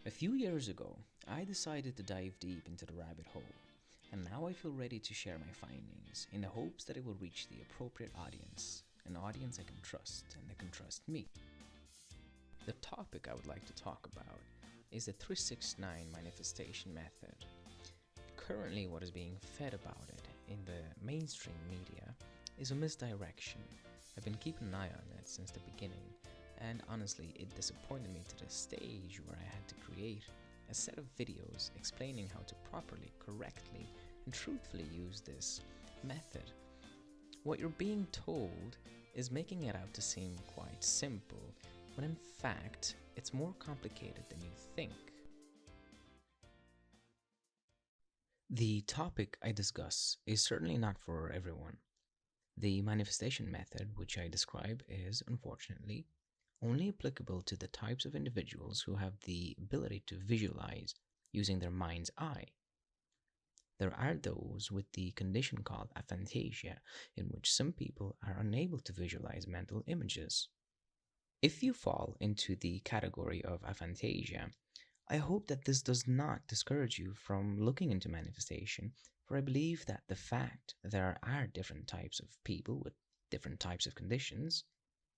A few years ago, I decided to dive deep into the rabbit hole, and now I feel ready to share my findings in the hopes that it will reach the appropriate audience, an audience I can trust and that can trust me. The topic I would like to talk about is the 369 manifestation method. Currently, what is being fed about it in the mainstream media is a misdirection. I've been keeping an eye on it since the beginning, and honestly, it disappointed me to the stage where I had to create a set of videos explaining how to properly, correctly, and truthfully use this method. What you're being told is making it out to seem quite simple, when in fact, it's more complicated than you think. The topic I discuss is certainly not for everyone. The manifestation method which I describe is, unfortunately, only applicable to the types of individuals who have the ability to visualize using their mind's eye. There are those with the condition called aphantasia, in which some people are unable to visualize mental images. If you fall into the category of aphantasia, I hope that this does not discourage you from looking into manifestation, for I believe that the fact there are different types of people with different types of conditions,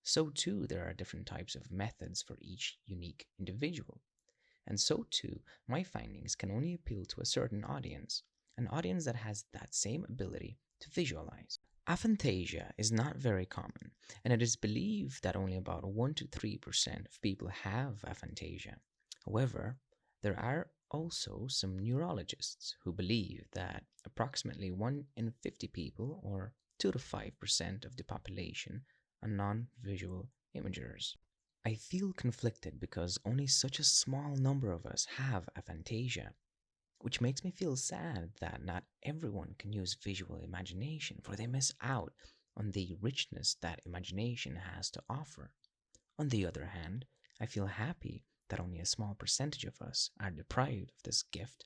so too there are different types of methods for each unique individual. And so too, my findings can only appeal to a certain audience, an audience that has that same ability to visualize. Aphantasia is not very common, and it is believed that only about 1 to 3% of people have aphantasia. However, there are also some neurologists who believe that approximately 1 in 50 people, or 2 to 5% of the population, are non-visual imagers. I feel conflicted because only such a small number of us have aphantasia, which makes me feel sad that not everyone can use visual imagination, for they miss out on the richness that imagination has to offer. On the other hand, I feel happy that only a small percentage of us are deprived of this gift,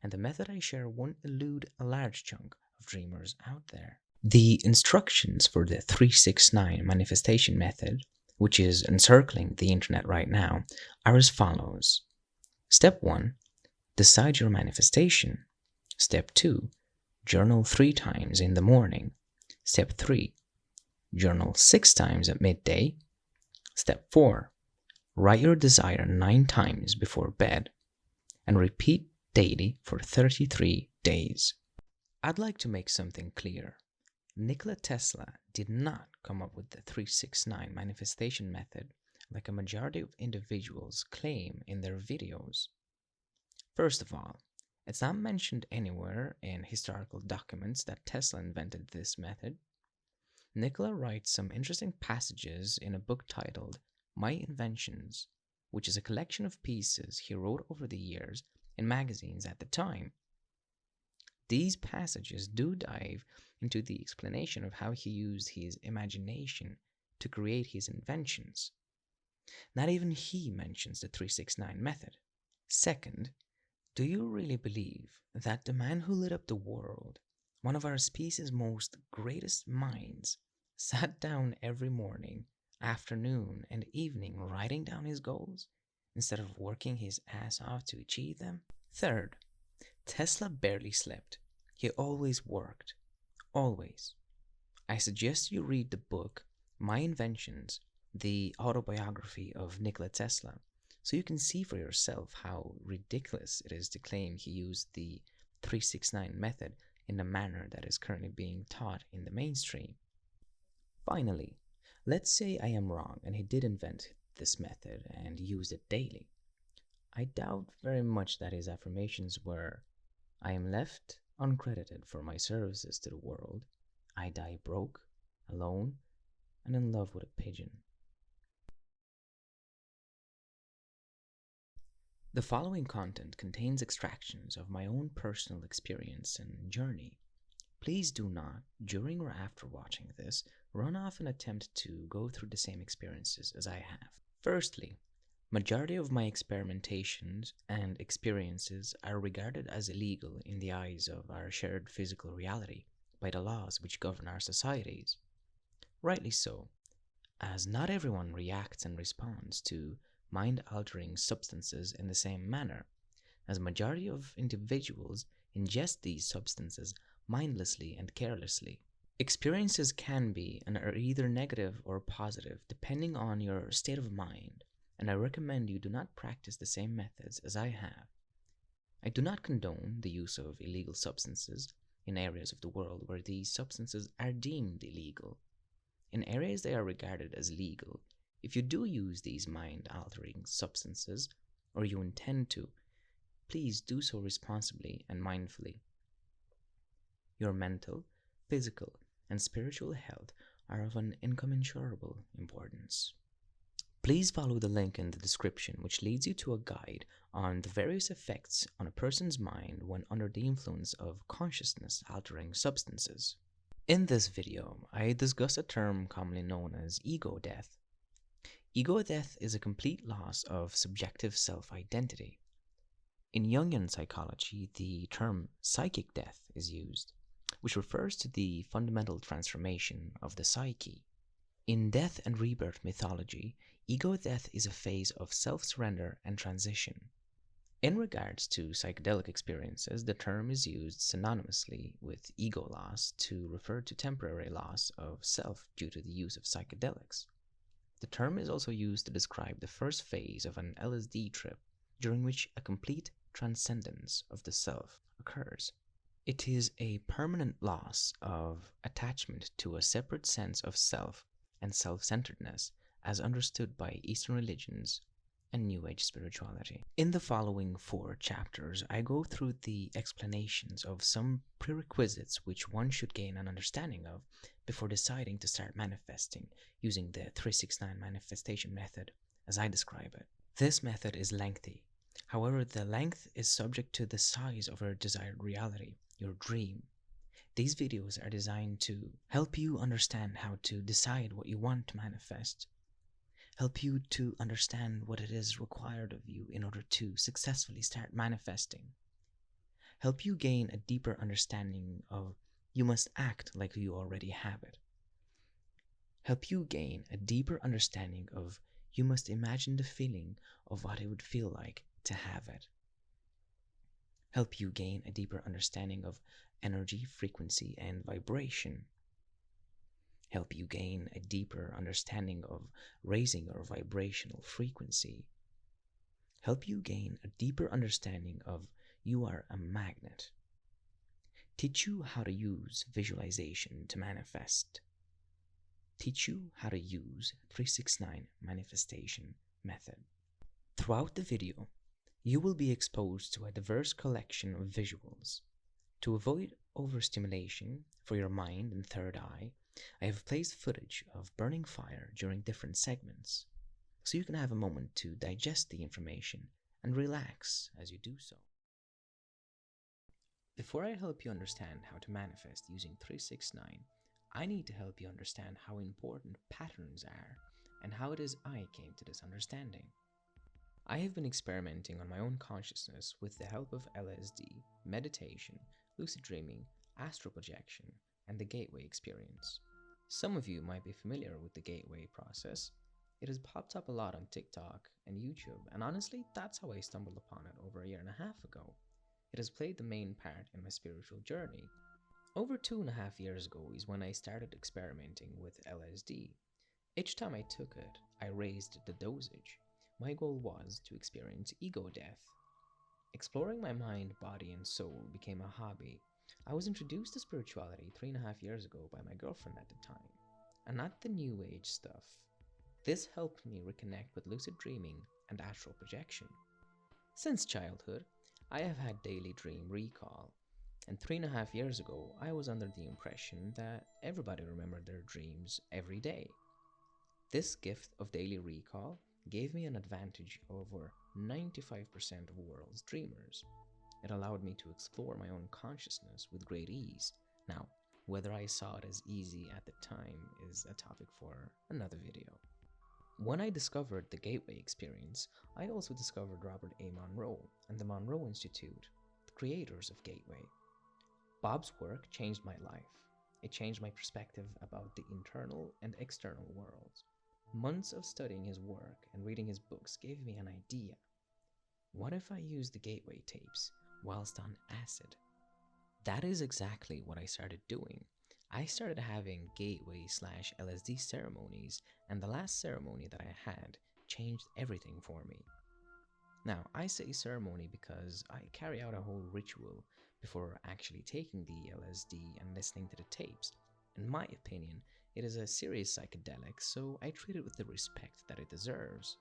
and the method I share won't elude a large chunk of dreamers out there. The instructions for the 369 manifestation method, which is encircling the internet right now, are as follows. Step 1. Decide your manifestation. Step 2. Journal 3 times in the morning. Step 3. Journal 6 times at midday. Step 4. Write your desire 9 times before bed, and repeat daily for 33 days. I'd like to make something clear. Nikola Tesla did not come up with the 369 manifestation method like a majority of individuals claim in their videos. First of all, it's not mentioned anywhere in historical documents that Tesla invented this method. Nikola writes some interesting passages in a book titled My Inventions, which is a collection of pieces he wrote over the years in magazines at the time. These passages do dive into the explanation of how he used his imagination to create his inventions. Not even he mentions the 369 method. Second, do you really believe that the man who lit up the world, one of our species' most greatest minds, sat down every morning, afternoon, and evening writing down his goals instead of working his ass off to achieve them? Third, Tesla barely slept. He always worked. Always. I suggest you read the book My Inventions, the autobiography of Nikola Tesla, so you can see for yourself how ridiculous it is to claim he used the 369 method in the manner that is currently being taught in the mainstream. Finally, let's say I am wrong and he did invent this method and used it daily. I doubt very much that his affirmations were, I am left uncredited for my services to the world. I die broke, alone, and in love with a pigeon. The following content contains extractions of my own personal experience and journey. Please do not, during or after watching this, run off and attempt to go through the same experiences as I have. Firstly, majority of my experimentations and experiences are regarded as illegal in the eyes of our shared physical reality by the laws which govern our societies. Rightly so, as not everyone reacts and responds to mind-altering substances in the same manner, as a majority of individuals ingest these substances mindlessly and carelessly. Experiences can be and are either negative or positive depending on your state of mind, and I recommend you do not practice the same methods as I have. I do not condone the use of illegal substances in areas of the world where these substances are deemed illegal. In areas they are regarded as legal, if you do use these mind-altering substances, or you intend to, please do so responsibly and mindfully. Your mental, physical, and spiritual health are of an incommensurable importance. Please follow the link in the description, which leads you to a guide on the various effects on a person's mind when under the influence of consciousness-altering substances. In this video, I discuss a term commonly known as ego death. Ego death is a complete loss of subjective self-identity. In Jungian psychology, the term psychic death is used, which refers to the fundamental transformation of the psyche. In death and rebirth mythology, ego death is a phase of self-surrender and transition. In regards to psychedelic experiences, the term is used synonymously with ego loss to refer to temporary loss of self due to the use of psychedelics. The term is also used to describe the first phase of an LSD trip, during which a complete transcendence of the self occurs. It is a permanent loss of attachment to a separate sense of self and self-centeredness as understood by Eastern religions and New Age spirituality. In the following 4 chapters, I go through the explanations of some prerequisites which one should gain an understanding of before deciding to start manifesting using the 369 manifestation method as I describe it. This method is lengthy. However, the length is subject to the size of your desired reality, your dream. These videos are designed to help you understand how to decide what you want to manifest, help you to understand what it is required of you in order to successfully start manifesting, help you gain a deeper understanding of you must act like you already have it, help you gain a deeper understanding of you must imagine the feeling of what it would feel like to have it, help you gain a deeper understanding of energy, frequency, and vibration, help you gain a deeper understanding of raising your vibrational frequency, help you gain a deeper understanding of you are a magnet, teach you how to use visualization to manifest, teach you how to use 369 manifestation method. Throughout the video, you will be exposed to a diverse collection of visuals. To avoid overstimulation for your mind and third eye, I have placed footage of burning fire during different segments, so you can have a moment to digest the information and relax as you do so. Before I help you understand how to manifest using 369, I need to help you understand how important patterns are and how it is I came to this understanding. I have been experimenting on my own consciousness with the help of LSD, meditation, lucid dreaming, astral projection, and the gateway experience. Some of you might be familiar with the gateway process. It has popped up a lot on TikTok and YouTube, and honestly, that's how I stumbled upon it over a year and a half ago. It has played the main part in my spiritual journey. Over 2.5 years ago is when I started experimenting with LSD. Each time I took it, I raised the dosage. My goal was to experience ego death. Exploring my mind, body, and soul became a hobby. I was introduced to spirituality 3.5 years ago by my girlfriend at the time, and not the new age stuff. This helped me reconnect with lucid dreaming and astral projection. Since childhood, I have had daily dream recall, and 3.5 years ago, I was under the impression that everybody remembered their dreams every day. This gift of daily recall gave me an advantage over 95% of the world's dreamers. It allowed me to explore my own consciousness with great ease. Now, whether I saw it as easy at the time is a topic for another video. When I discovered the Gateway experience, I also discovered Robert A. Monroe and the Monroe Institute, the creators of Gateway. Bob's work changed my life. It changed my perspective about the internal and external worlds. Months of studying his work and reading his books gave me an idea. What if I used the gateway tapes whilst on acid? That is exactly what I started doing. I started having gateway slash LSD ceremonies, and the last ceremony that I had changed everything for me. Now, I say ceremony because I carry out a whole ritual before actually taking the LSD and listening to the tapes. In my opinion, it is a serious psychedelic, so I treat it with the respect that it deserves.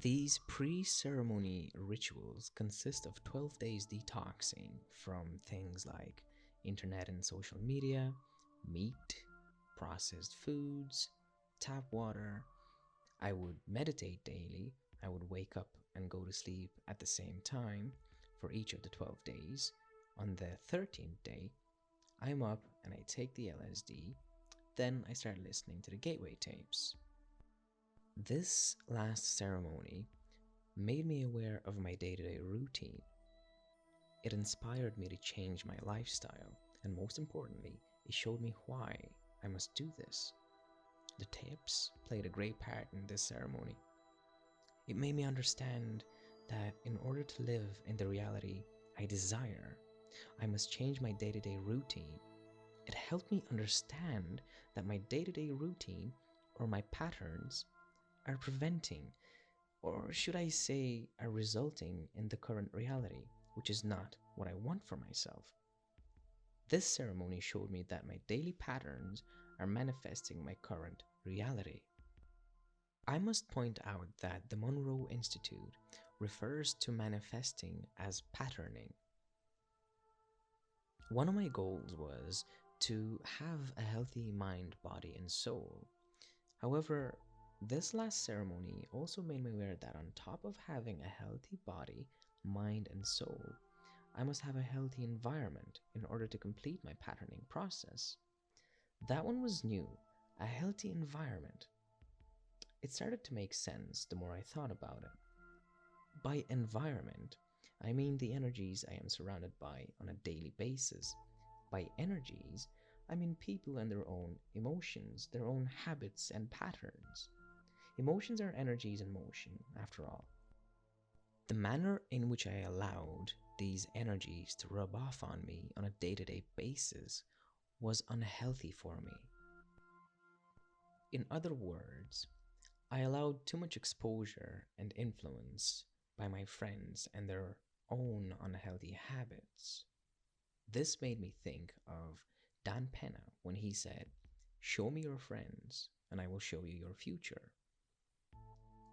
These pre ceremony rituals consist of 12 days detoxing from things like internet and social media, meat, processed foods, tap water. I would meditate daily. I would wake up and go to sleep at the same time for each of the 12 days. On the 13th day, I'm up and I take the LSD. Then I start listening to the gateway tapes. This last ceremony made me aware of my day to day routine. It inspired me to change my lifestyle, and most importantly, it showed me why I must do this. The tapes played a great part in this ceremony. It made me understand that in order to live in the reality I desire, I must change my day to day routine. It helped me understand that my day to day routine or my patterns are preventing, or should I say, are resulting in the current reality, which is not what I want for myself. This ceremony showed me that my daily patterns are manifesting my current reality. I must point out that the Monroe Institute refers to manifesting as patterning. One of my goals was to have a healthy mind, body, and soul. However, this last ceremony also made me aware that on top of having a healthy body, mind, and soul, I must have a healthy environment in order to complete my patterning process. That one was new, a healthy environment. It started to make sense the more I thought about it. By environment, I mean the energies I am surrounded by on a daily basis. By energies, I mean people and their own emotions, their own habits and patterns. Emotions are energies in motion, after all. The manner in which I allowed these energies to rub off on me on a day to day basis was unhealthy for me. In other words, I allowed too much exposure and influence by my friends and their own unhealthy habits. This made me think of Dan Penna when he said, "Show me your friends, and I will show you your future."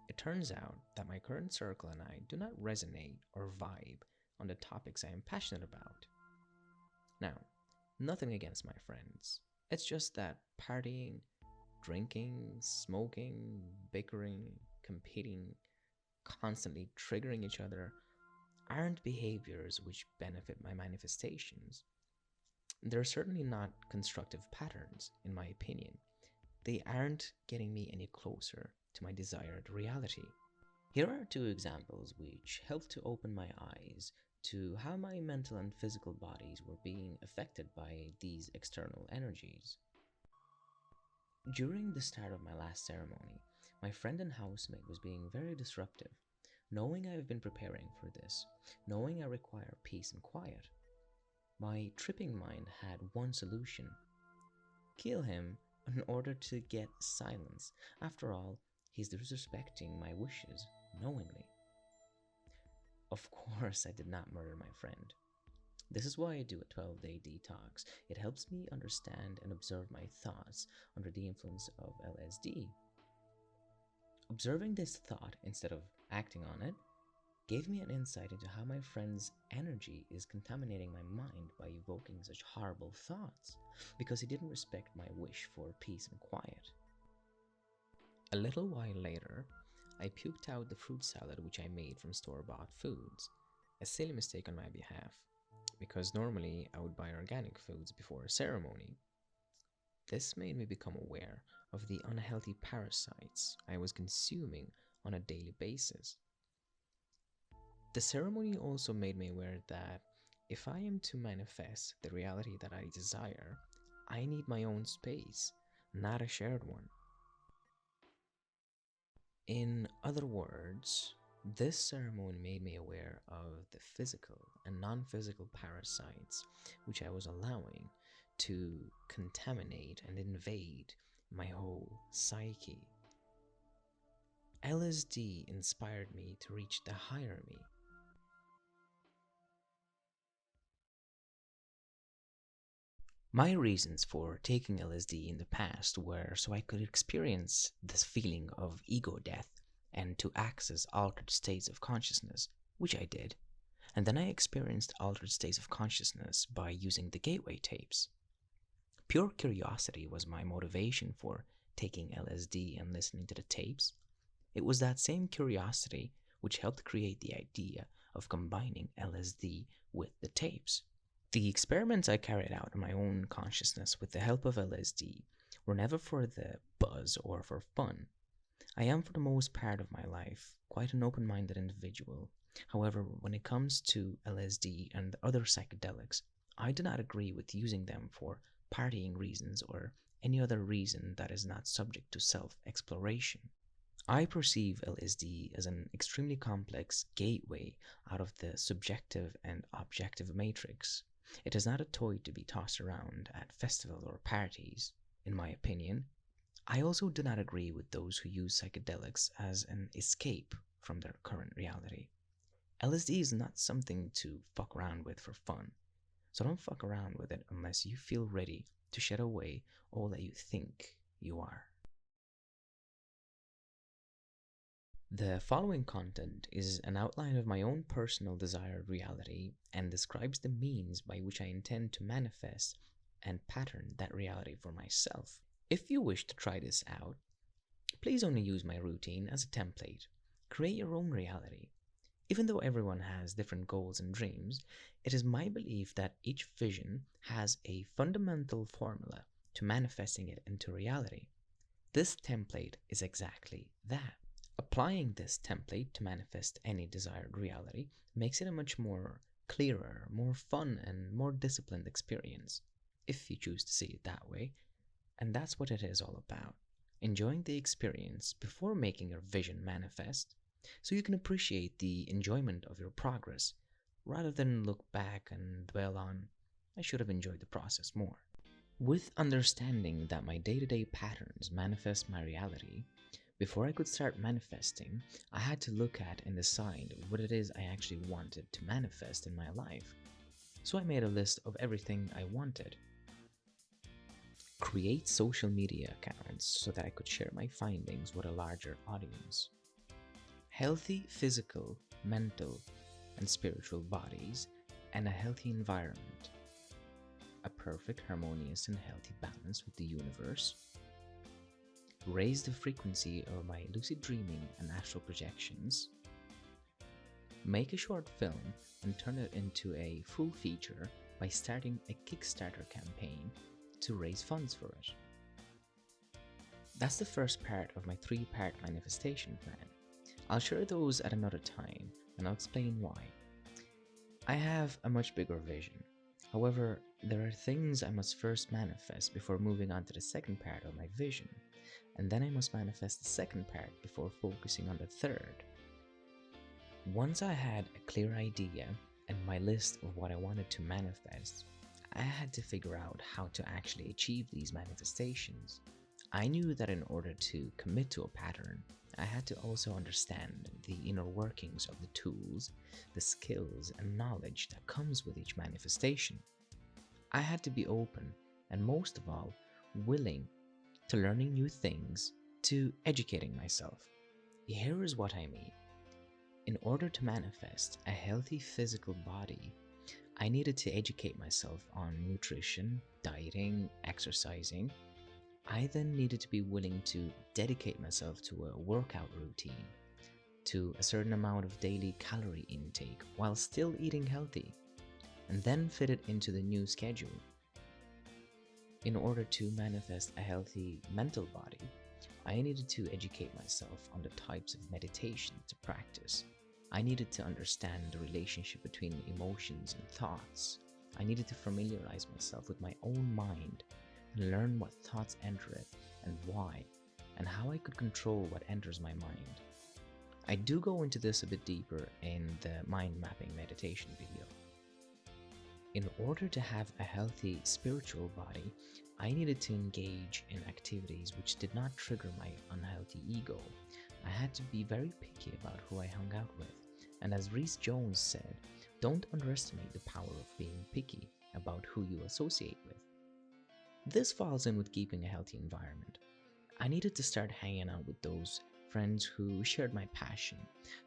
It turns out that my current circle and I do not resonate or vibe on the topics I am passionate about. Now, nothing against my friends. It's just that partying, drinking, smoking, bickering, competing, constantly triggering each other aren't behaviors which benefit my manifestations. They're certainly not constructive patterns, in my opinion. They aren't getting me any closer to my desired reality. Here are two examples which helped to open my eyes to how my mental and physical bodies were being affected by these external energies. During the start of my last ceremony, my friend and housemate was being very disruptive. Knowing I've been preparing for this, knowing I require peace and quiet, my tripping mind had one solution: kill him in order to get silence. After all, he's disrespecting my wishes knowingly. Of course, I did not murder my friend. This is why I do a 12-day detox. It helps me understand and observe my thoughts under the influence of LSD. Observing this thought instead of acting on it gave me an insight into how my friend's energy is contaminating my mind by evoking such horrible thoughts, because he didn't respect my wish for peace and quiet. A little while later, I puked out the fruit salad which I made from store-bought foods, a silly mistake on my behalf, because normally I would buy organic foods before a ceremony. This made me become aware of the unhealthy parasites I was consuming on a daily basis. The ceremony also made me aware that if I am to manifest the reality that I desire, I need my own space, not a shared one. In other words, this ceremony made me aware of the physical and non physical parasites which I was allowing to contaminate and invade my whole psyche. LSD inspired me to reach the higher me. My reasons for taking LSD in the past were so I could experience this feeling of ego death and to access altered states of consciousness, which I did. And then I experienced altered states of consciousness by using the gateway tapes. Pure curiosity was my motivation for taking LSD and listening to the tapes. It was that same curiosity which helped create the idea of combining LSD with the tapes. The experiments I carried out in my own consciousness with the help of LSD were never for the buzz or for fun. I am, for the most part of my life, quite an open minded individual. However, when it comes to LSD and other psychedelics, I do not agree with using them for partying reasons or any other reason that is not subject to self exploration. I perceive LSD as an extremely complex gateway out of the subjective and objective matrix. It is not a toy to be tossed around at festivals or parties, in my opinion. I also do not agree with those who use psychedelics as an escape from their current reality. LSD is not something to fuck around with for fun, so don't fuck around with it unless you feel ready to shed away all that you think you are. The following content is an outline of my own personal desired reality and describes the means by which I intend to manifest and pattern that reality for myself. If you wish to try this out, please only use my routine as a template. Create your own reality. Even though everyone has different goals and dreams, it is my belief that each vision has a fundamental formula to manifesting it into reality. This template is exactly that. Applying this template to manifest any desired reality makes it a much more clearer, more fun, and more disciplined experience, if you choose to see it that way. And that's what it is all about. Enjoying the experience before making your vision manifest, so you can appreciate the enjoyment of your progress, rather than look back and dwell on, I should have enjoyed the process more. With understanding that my day to day patterns manifest my reality, before I could start manifesting, I had to look at and decide what it is I actually wanted to manifest in my life. So I made a list of everything I wanted. Create social media accounts so that I could share my findings with a larger audience. Healthy physical, mental, and spiritual bodies, and a healthy environment. A perfect, harmonious, and healthy balance with the universe. Raise the frequency of my lucid dreaming and astral projections. Make a short film and turn it into a full feature by starting a Kickstarter campaign to raise funds for it. That's the first part of my 3-part manifestation plan. I'll share those at another time and I'll explain why. I have a much bigger vision. However, there are things I must first manifest before moving on to the second part of my vision, and then I must manifest the second part before focusing on the third. Once I had a clear idea and my list of what I wanted to manifest, I had to figure out how to actually achieve these manifestations. I knew that in order to commit to a pattern, I had to also understand the inner workings of the tools, the skills, and knowledge that comes with each manifestation. I had to be open, and most of all, willing to learning new things, to educating myself. Here is what I mean. In order to manifest a healthy physical body, I needed to educate myself on nutrition, dieting, exercising. I then needed to be willing to dedicate myself to a workout routine, to a certain amount of daily calorie intake while still eating healthy, and then fit it into the new schedule. In order to manifest a healthy mental body, I needed to educate myself on the types of meditation to practice. I needed to understand the relationship between emotions and thoughts. I needed to familiarize myself with my own mind and learn what thoughts enter it and why, and how I could control what enters my mind. I do go into this a bit deeper in the mind mapping meditation video. In order to have a healthy spiritual body, I needed to engage in activities which did not trigger my unhealthy ego. I had to be very picky about who I hung out with, and as Rhys Jones said, don't underestimate the power of being picky about who you associate with. This falls in with keeping a healthy environment. I needed to start hanging out with those friends who shared my passion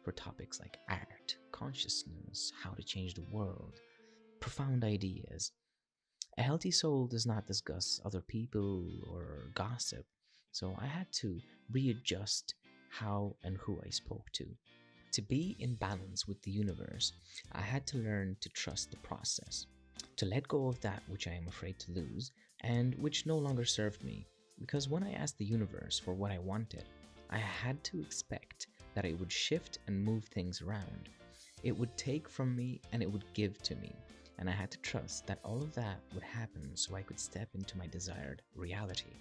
for topics like art, consciousness, how to change the world, profound ideas. A healthy soul does not discuss other people or gossip, so I had to readjust how and who I spoke to. To be in balance with the universe, I had to learn to trust the process, to let go of that which I am afraid to lose and which no longer served me. Because when I asked the universe for what I wanted, I had to expect that it would shift and move things around. It would take from me and it would give to me. And I had to trust that all of that would happen so I could step into my desired reality.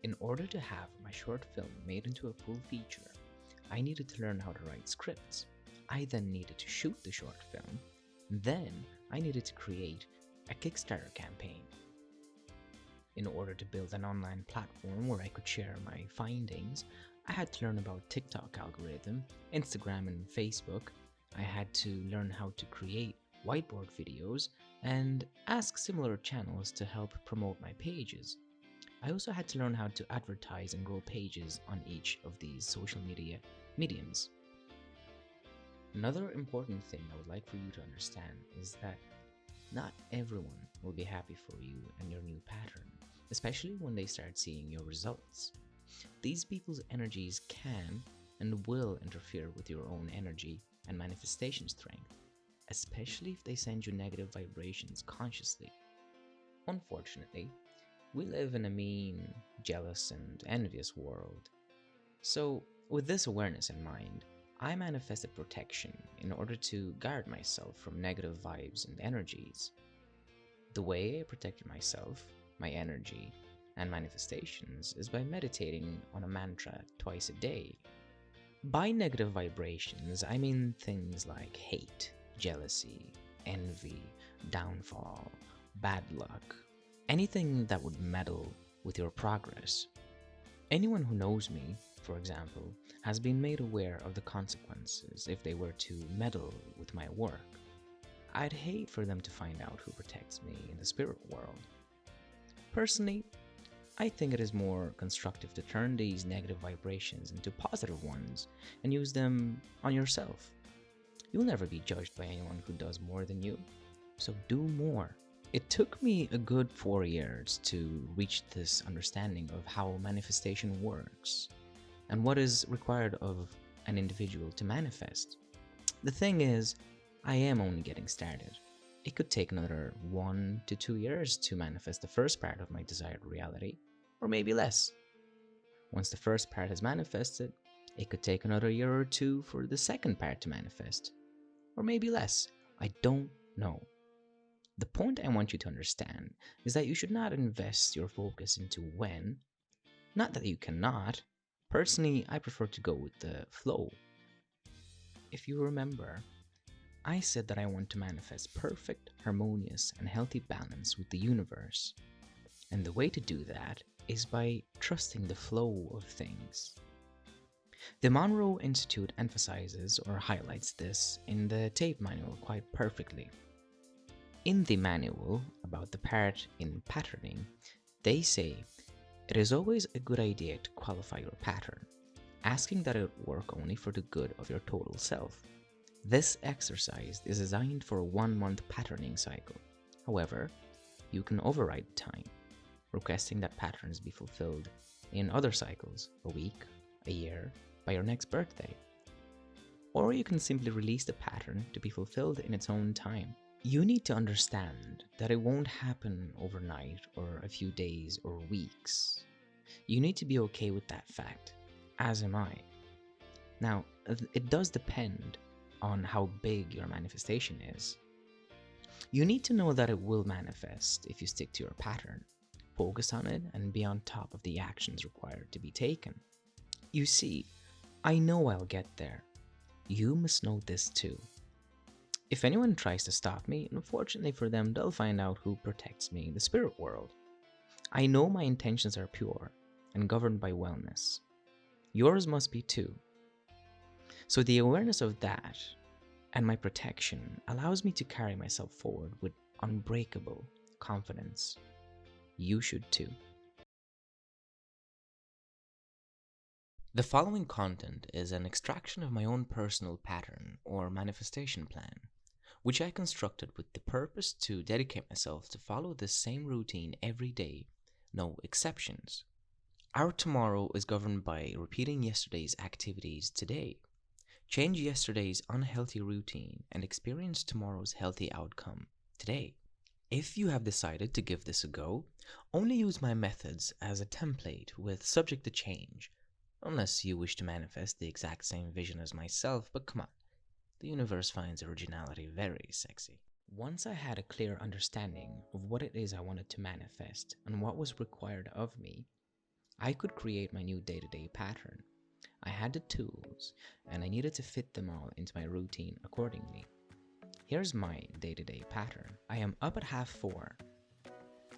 In order to have my short film made into a full feature, I needed to learn how to write scripts. I then needed to shoot the short film. Then I needed to create a Kickstarter campaign. In order to build an online platform where I could share my findings, I had to learn about TikTok algorithm, Instagram and Facebook. I had to learn how to create Whiteboard videos and ask similar channels to help promote my pages. I also had to learn how to advertise and grow pages on each of these social media mediums. Another important thing I would like for you to understand is that not everyone will be happy for you and your new pattern, especially when they start seeing your results. These people's energies can and will interfere with your own energy and manifestation strength, especially if they send you negative vibrations consciously. Unfortunately, we live in a mean, jealous, and envious world. So, with this awareness in mind, I manifested protection in order to guard myself from negative vibes and energies. The way I protected myself, my energy, and manifestations is by meditating on a mantra twice a day. By negative vibrations, I mean things like hate, jealousy, envy, downfall, bad luck, anything that would meddle with your progress. Anyone who knows me, for example, has been made aware of the consequences if they were to meddle with my work. I'd hate for them to find out who protects me in the spirit world. Personally, I think it is more constructive to turn these negative vibrations into positive ones and use them on yourself. You'll never be judged by anyone who does more than you, so do more. It took me a good 4 years to reach this understanding of how manifestation works and what is required of an individual to manifest. The thing is, I am only getting started. It could take another 1 to 2 years to manifest the first part of my desired reality, or maybe less. Once the first part has manifested, it could take another year or two for the second part to manifest, or maybe less. I don't know. The point I want you to understand is that you should not invest your focus into when. Not that you cannot. Personally, I prefer to go with the flow. If you remember, I said that I want to manifest perfect, harmonious, and healthy balance with the universe. And the way to do that is by trusting the flow of things. The Monroe Institute emphasizes or highlights this in the tape manual quite perfectly. In the manual about the part in patterning, they say, it is always a good idea to qualify your pattern, asking that it work only for the good of your total self. This exercise is designed for a 1-month patterning cycle. However, you can override the time, requesting that patterns be fulfilled in other cycles, a week, a year, by your next birthday. Or you can simply release the pattern to be fulfilled in its own time. You need to understand that it won't happen overnight or a few days or weeks. You need to be okay with that fact, as am I. Now, it does depend on how big your manifestation is. You need to know that it will manifest if you stick to your pattern. focus on it, and be on top of the actions required to be taken. You see, I know I'll get there. You must know this too. If anyone tries to stop me, unfortunately for them, they'll find out who protects me in the spirit world. I know my intentions are pure and governed by wellness. Yours must be too. So the awareness of that and my protection allows me to carry myself forward with unbreakable confidence. You should too. The following content is an extraction of my own personal pattern or manifestation plan, which I constructed with the purpose to dedicate myself to follow this same routine every day, no exceptions. Our tomorrow is governed by repeating yesterday's activities today. Change yesterday's unhealthy routine and experience tomorrow's healthy outcome today. If you have decided to give this a go, only use my methods as a template with subject to change, unless you wish to manifest the exact same vision as myself, but come on, the universe finds originality very sexy. Once I had a clear understanding of what it is I wanted to manifest and what was required of me, I could create my new day-to-day pattern. I had the tools, and I needed to fit them all into my routine accordingly. Here's my day-to-day pattern. I am up at 4:30.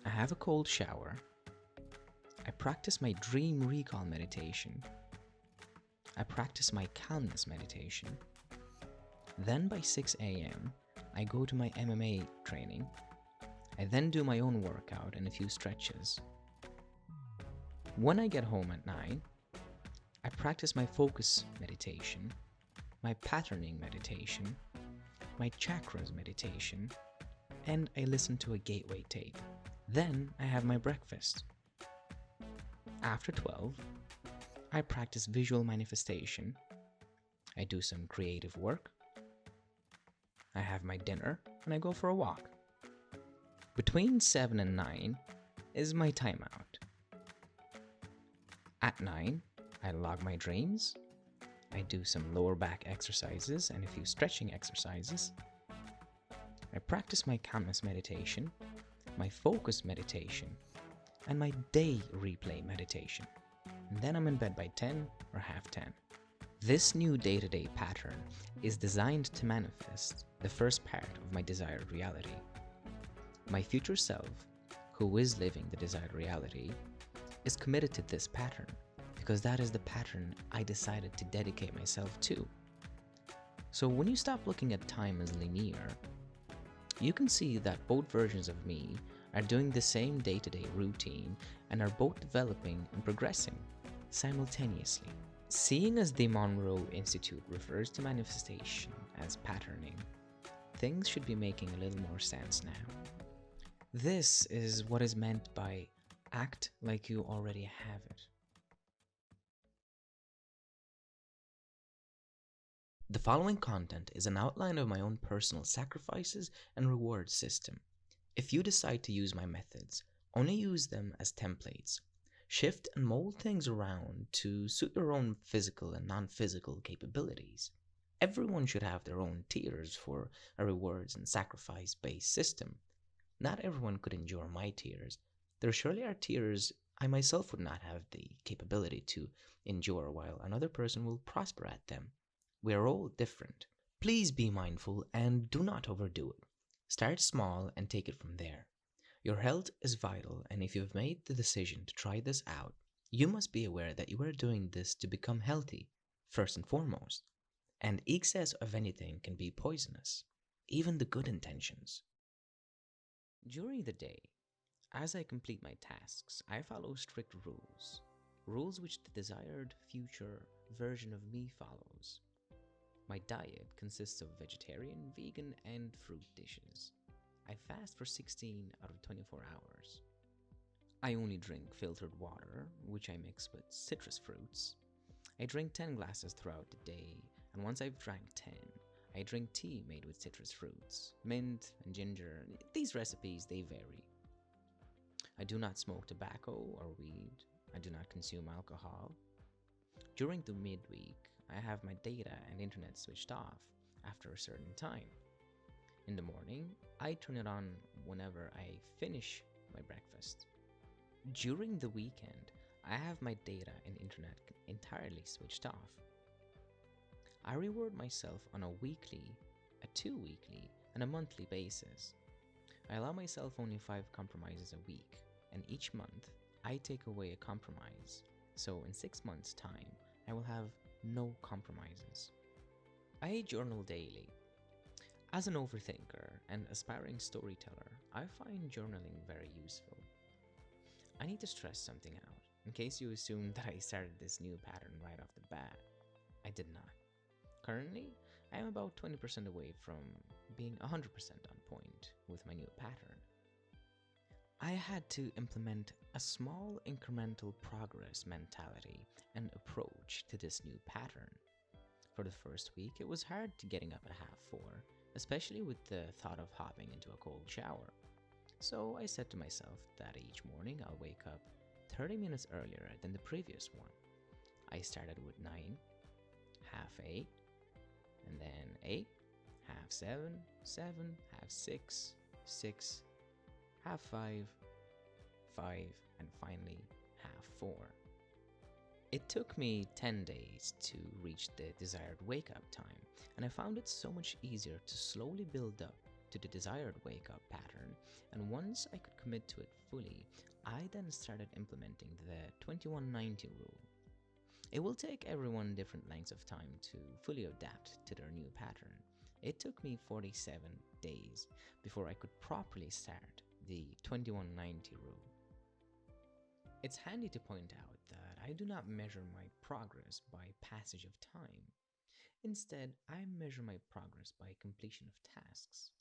I have a cold shower. I practice my dream recall meditation. I practice my calmness meditation. Then by 6 a.m., I go to my MMA training. I then do my own workout and a few stretches. When I get home at 9, I practice my focus meditation, my patterning meditation, my chakras meditation, and I listen to a gateway tape. Then I have my breakfast. After 12, I practice visual manifestation. I do some creative work. I have my dinner and I go for a walk. Between 7 and 9 is my timeout. At 9, I log my dreams. I do some lower back exercises and a few stretching exercises. I practice my calmness meditation, my focus meditation, and my day replay meditation. And then I'm in bed by 10 or half 10. This new day-to-day pattern is designed to manifest the first part of my desired reality. My future self, who is living the desired reality, is committed to this pattern because that is the pattern I decided to dedicate myself to. So when you stop looking at time as linear, you can see that both versions of me are doing the same day-to-day routine and are both developing and progressing simultaneously. Seeing as the Monroe Institute refers to manifestation as patterning, things should be making a little more sense now. This is what is meant by act like you already have it. The following content is an outline of my own personal sacrifices and reward system. If you decide to use my methods, only use them as templates. Shift and mold things around to suit your own physical and non-physical capabilities. Everyone should have their own tiers for a rewards and sacrifice-based system. Not everyone could endure my tiers. There surely are tiers I myself would not have the capability to endure, while another person will prosper at them. We are all different. Please be mindful and do not overdo it. Start small and take it from there. Your health is vital, and if you've made the decision to try this out, you must be aware that you are doing this to become healthy, first and foremost. And excess of anything can be poisonous, even the good intentions. During the day, as I complete my tasks, I follow strict rules. Rules which the desired future version of me follows. My diet consists of vegetarian, vegan, and fruit dishes. I fast for 16 out of 24 hours. I only drink filtered water, which I mix with citrus fruits. I drink 10 glasses throughout the day, and once I've drank 10, I drink tea made with citrus fruits, mint and ginger. These recipes, they vary. I do not smoke tobacco or weed. I do not consume alcohol. During the midweek, I have my data and internet switched off after a certain time. In the morning, I turn it on whenever I finish my breakfast. During the weekend, I have my data and internet entirely switched off. I reward myself on a weekly, a 2 weekly, and a monthly basis. I allow myself only 5 compromises a week, and each month I take away a compromise. So in 6 months' time, I will have no compromises. I journal daily. As an overthinker and aspiring storyteller, I find journaling very useful. I need to stress something out, in case you assumed that I started this new pattern right off the bat. I did not. Currently, I am about 20% away from being 100% on point with my new pattern. I had to implement a small incremental progress mentality and approach to this new pattern. For the first week, it was hard to getting up at 4:30, especially with the thought of hopping into a cold shower. So I said to myself that each morning I'll wake up 30 minutes earlier than the previous one. I started with 9, half 8, and then 8, half 7, 7, half 6, 6, half 5, 5, and finally half 4. It took me 10 days to reach the desired wake up time, and I found it so much easier to slowly build up to the desired wake up pattern, and once I could commit to it fully, I then started implementing the 2190 rule. It will take everyone different lengths of time to fully adapt to their new pattern. It took me 47 days before I could properly start the 2190 rule. It's handy to point out that I do not measure my progress by passage of time. Instead, I measure my progress by completion of tasks.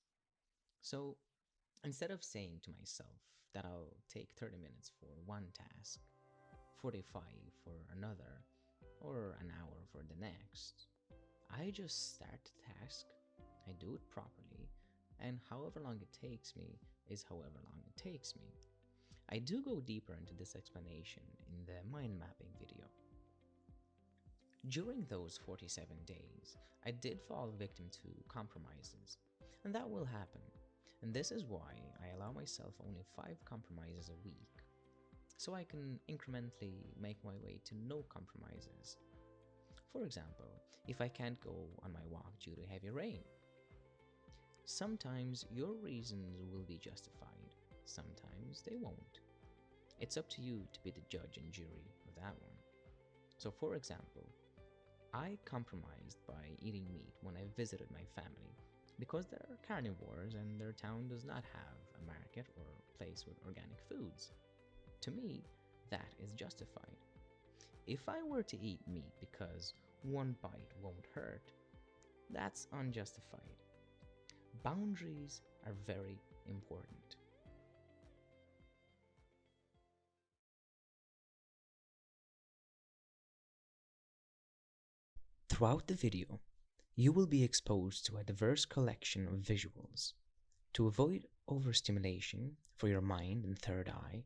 So, instead of saying to myself that I'll take 30 minutes for one task, 45 for another, or an hour for the next, I just start the task, I do it properly, and however long it takes me is however long it takes me. I do go deeper into this explanation in the mind mapping video. During those 47 days, I did fall victim to compromises, and that will happen. And this is why I allow myself only 5 compromises a week, so I can incrementally make my way to no compromises. For example, if I can't go on my walk due to heavy rain, sometimes your reasons will be justified, sometimes they won't. It's up to you to be the judge and jury of that one. So for example, I compromised by eating meat when I visited my family because they're carnivores and their town does not have a market or place with organic foods. To me, that is justified. If I were to eat meat because one bite won't hurt, that's unjustified. Boundaries are very important. Throughout the video, you will be exposed to a diverse collection of visuals. To avoid overstimulation for your mind and third eye,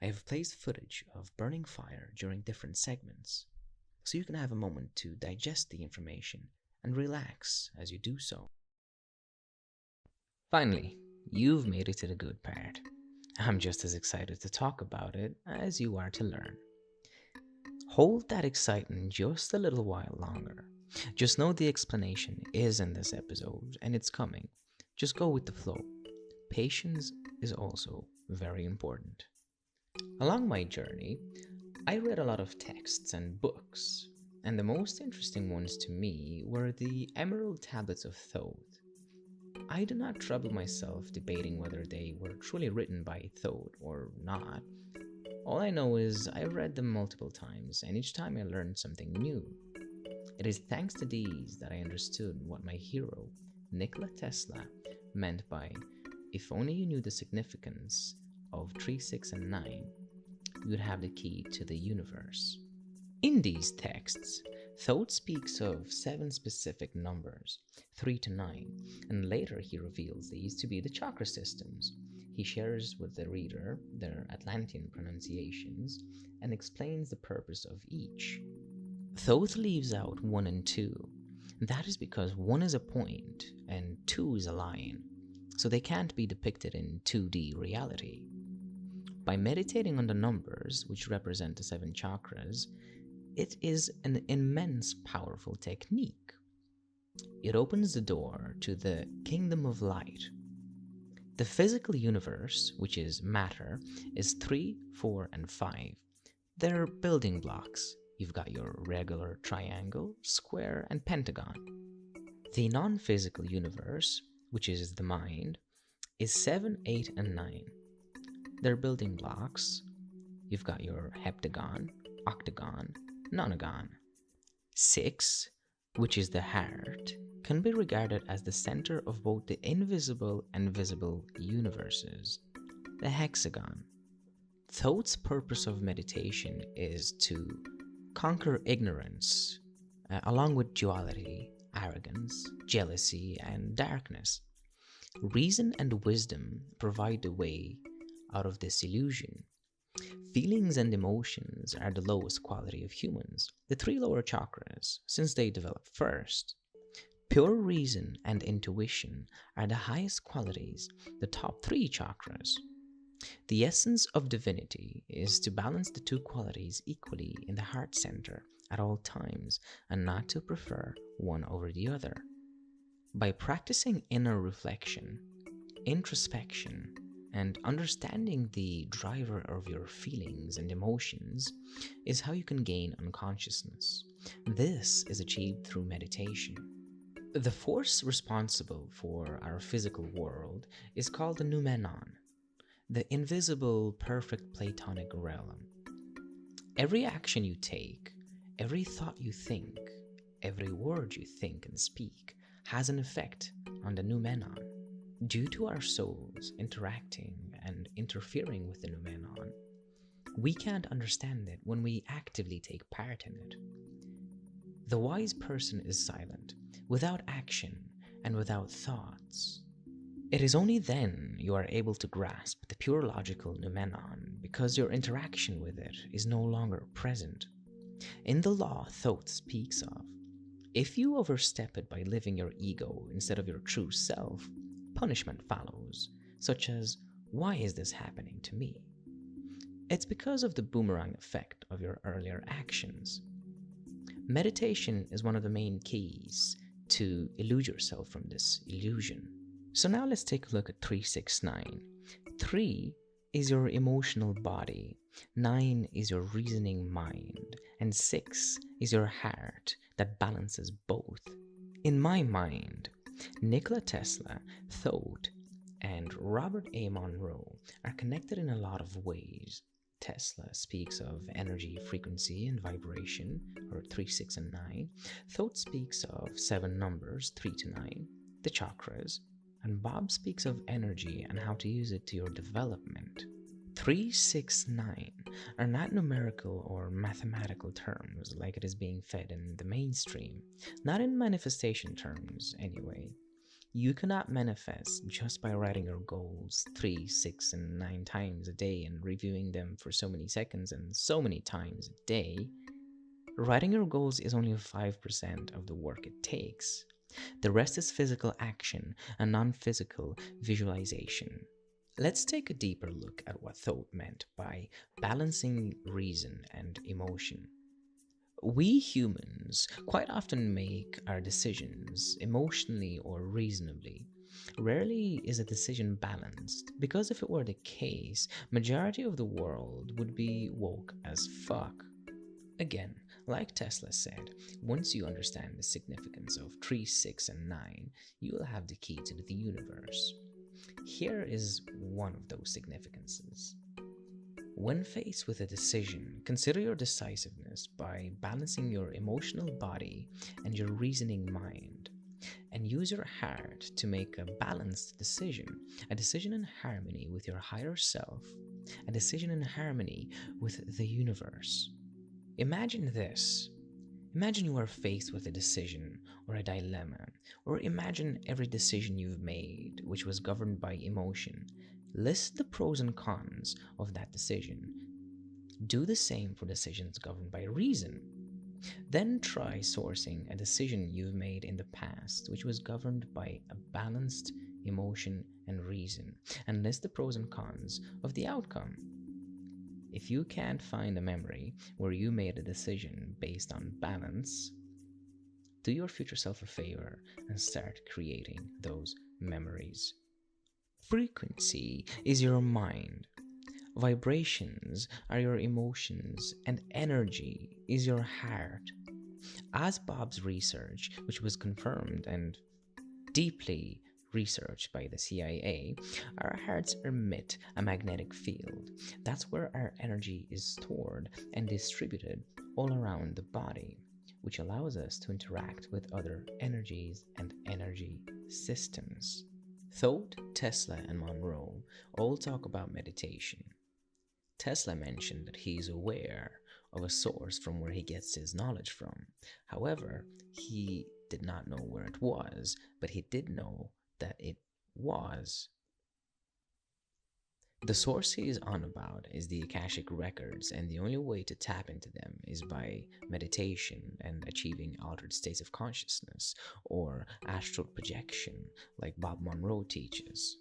I have placed footage of burning fire during different segments, so you can have a moment to digest the information and relax as you do so. Finally, you've made it to the good part. I'm just as excited to talk about it as you are to learn. Hold that excitement just a little while longer. Just know the explanation is in this episode and it's coming. Just go with the flow. Patience is also very important. Along my journey, I read a lot of texts and books, and the most interesting ones to me were the Emerald Tablets of Thoth. I do not trouble myself debating whether they were truly written by Thoth or not. All I know is I read them multiple times, and each time I learned something new. It is thanks to these that I understood what my hero, Nikola Tesla, meant by, if only you knew the significance of 3, 6, and 9, you would have the key to the universe. In these texts, Thoth speaks of 7 specific numbers, 3 to 9, and later he reveals these to be the chakra systems. He shares with the reader their Atlantean pronunciations and explains the purpose of each. Thoth leaves out 1 and 2. That is because 1 is a point and 2 is a line, so they can't be depicted in 2D reality. By meditating on the numbers, which represent the 7 chakras, it is an immense powerful technique. It opens the door to the kingdom of light. The physical universe, which is matter, is 3, 4, and 5. They're building blocks. You've got your regular triangle, square, and pentagon. The non-physical universe, which is the mind, is 7, 8, and 9. They're building blocks. You've got your heptagon, octagon, nonagon. 6, which is the heart, can be regarded as the center of both the invisible and visible universes, the hexagon. Thought's purpose of meditation is to conquer ignorance, along with duality, arrogance, jealousy, and darkness. Reason and wisdom provide the way out of this illusion. Feelings and emotions are the lowest quality of humans, the 3 lower chakras, since they develop first. Pure reason and intuition are the highest qualities, the top 3 chakras. The essence of divinity is to balance the 2 qualities equally in the heart center at all times and not to prefer one over the other. By practicing inner reflection, introspection, and understanding the driver of your feelings and emotions is how you can gain unconsciousness. This is achieved through meditation. The force responsible for our physical world is called the noumenon, the invisible, perfect Platonic realm. Every action you take, every thought you think, every word you think and speak has an effect on the noumenon. Due to our souls interacting and interfering with the noumenon, we can't understand it when we actively take part in it. The wise person is silent, without action and without thoughts. It is only then you are able to grasp the pure logical noumenon because your interaction with it is no longer present. In the law Thoth speaks of, if you overstep it by living your ego instead of your true self, punishment follows, such as, why is this happening to me? It's because of the boomerang effect of your earlier actions. Meditation is one of the main keys to elude yourself from this illusion. So now let's take a look at 369. 3 is your emotional body, 9 is your reasoning mind, and 6 is your heart that balances both. In my mind, Nikola Tesla, Thoth, and Robert A. Monroe are connected in a lot of ways. Tesla speaks of energy, frequency, and vibration, or 3, 6, and 9. Thoth speaks of 7 numbers, 3 to 9, the chakras, and Bob speaks of energy and how to use it to your development. 3, 6, 9 are not numerical or mathematical terms like it is being fed in the mainstream, not in manifestation terms anyway. You cannot manifest just by writing your goals 3, 6, and 9 times a day and reviewing them for so many seconds and so many times a day. Writing your goals is only 5% of the work it takes. The rest is physical action and non-physical visualization. Let's take a deeper look at what Thoth meant by balancing reason and emotion. We humans quite often make our decisions emotionally or reasonably. Rarely is a decision balanced, because if it were the case, majority of the world would be woke as fuck. Again, like Tesla said, once you understand the significance of 3, 6, and 9, you will have the key to the universe. Here is one of those significances. When faced with a decision, consider your decisiveness by balancing your emotional body and your reasoning mind, and use your heart to make a balanced decision, a decision in harmony with your higher self, a decision in harmony with the universe. Imagine this. Imagine you are faced with a decision or a dilemma, or imagine every decision you've made which was governed by emotion. List the pros and cons of that decision. Do the same for decisions governed by reason. Then try sourcing a decision you've made in the past which was governed by a balanced emotion and reason, and list the pros and cons of the outcome. If you can't find a memory where you made a decision based on balance, do your future self a favor and start creating those memories. Frequency is your mind. Vibrations are your emotions, and energy is your heart. As Bob's research, which was confirmed and deeply researched by the CIA, our hearts emit a magnetic field. That's where our energy is stored and distributed all around the body, which allows us to interact with other energies and energy systems. Thoth, Tesla, and Monroe all talk about meditation. Tesla mentioned that he is aware of a source from where he gets his knowledge from. However, he did not know where it was, but he did know that it was. The source he is on about is the Akashic Records, and the only way to tap into them is by meditation and achieving altered states of consciousness or astral projection, like Bob Monroe teaches.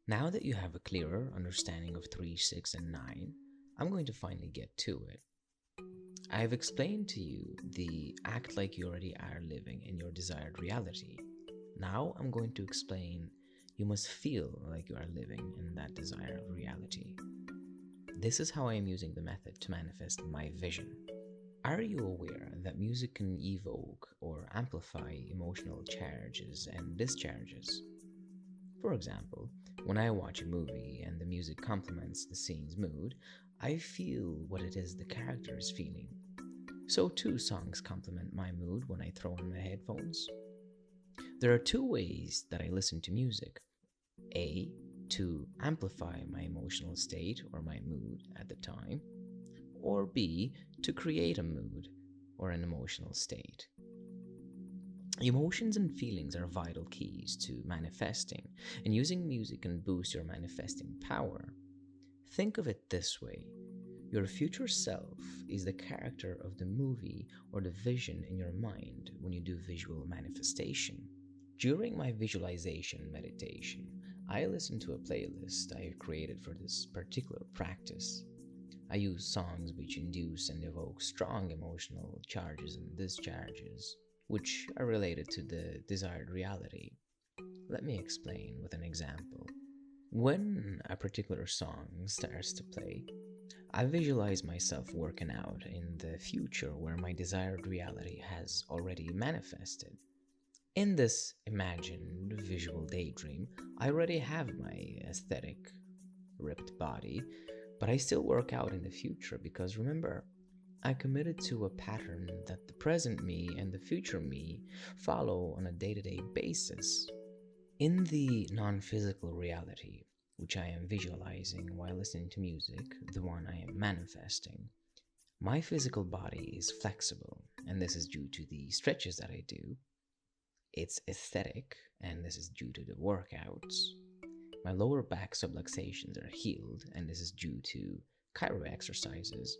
Now that you have a clearer understanding of 3, 6, and 9, I'm going to finally get to it. I've explained to you the act like you already are living in your desired reality. Now I'm going to explain you must feel like you are living in that desired reality. This is how I am using the method to manifest my vision. Are you aware that music can evoke or amplify emotional charges and discharges? For example, when I watch a movie and the music complements the scene's mood, I feel what it is the character is feeling. So too, songs complement my mood when I throw on my headphones. There are two ways that I listen to music. A, to amplify my emotional state or my mood at the time, or B, to create a mood or an emotional state. Emotions and feelings are vital keys to manifesting, and using music can boost your manifesting power. Think of it this way. Your future self is the character of the movie or the vision in your mind when you do visual manifestation. During my visualization meditation, I listen to a playlist I have created for this particular practice. I use songs which induce and evoke strong emotional charges and discharges, which are related to the desired reality. Let me explain with an example. When a particular song starts to play, I visualize myself working out in the future where my desired reality has already manifested. In this imagined visual daydream, I already have my aesthetic, ripped body, but I still work out in the future because remember, I committed to a pattern that the present me and the future me follow on a day-to-day basis. In the non-physical reality, which I am visualizing while listening to music, the one I am manifesting, my physical body is flexible, and this is due to the stretches that I do. It's aesthetic, and this is due to the workouts. My lower back subluxations are healed, and this is due to chiro exercises.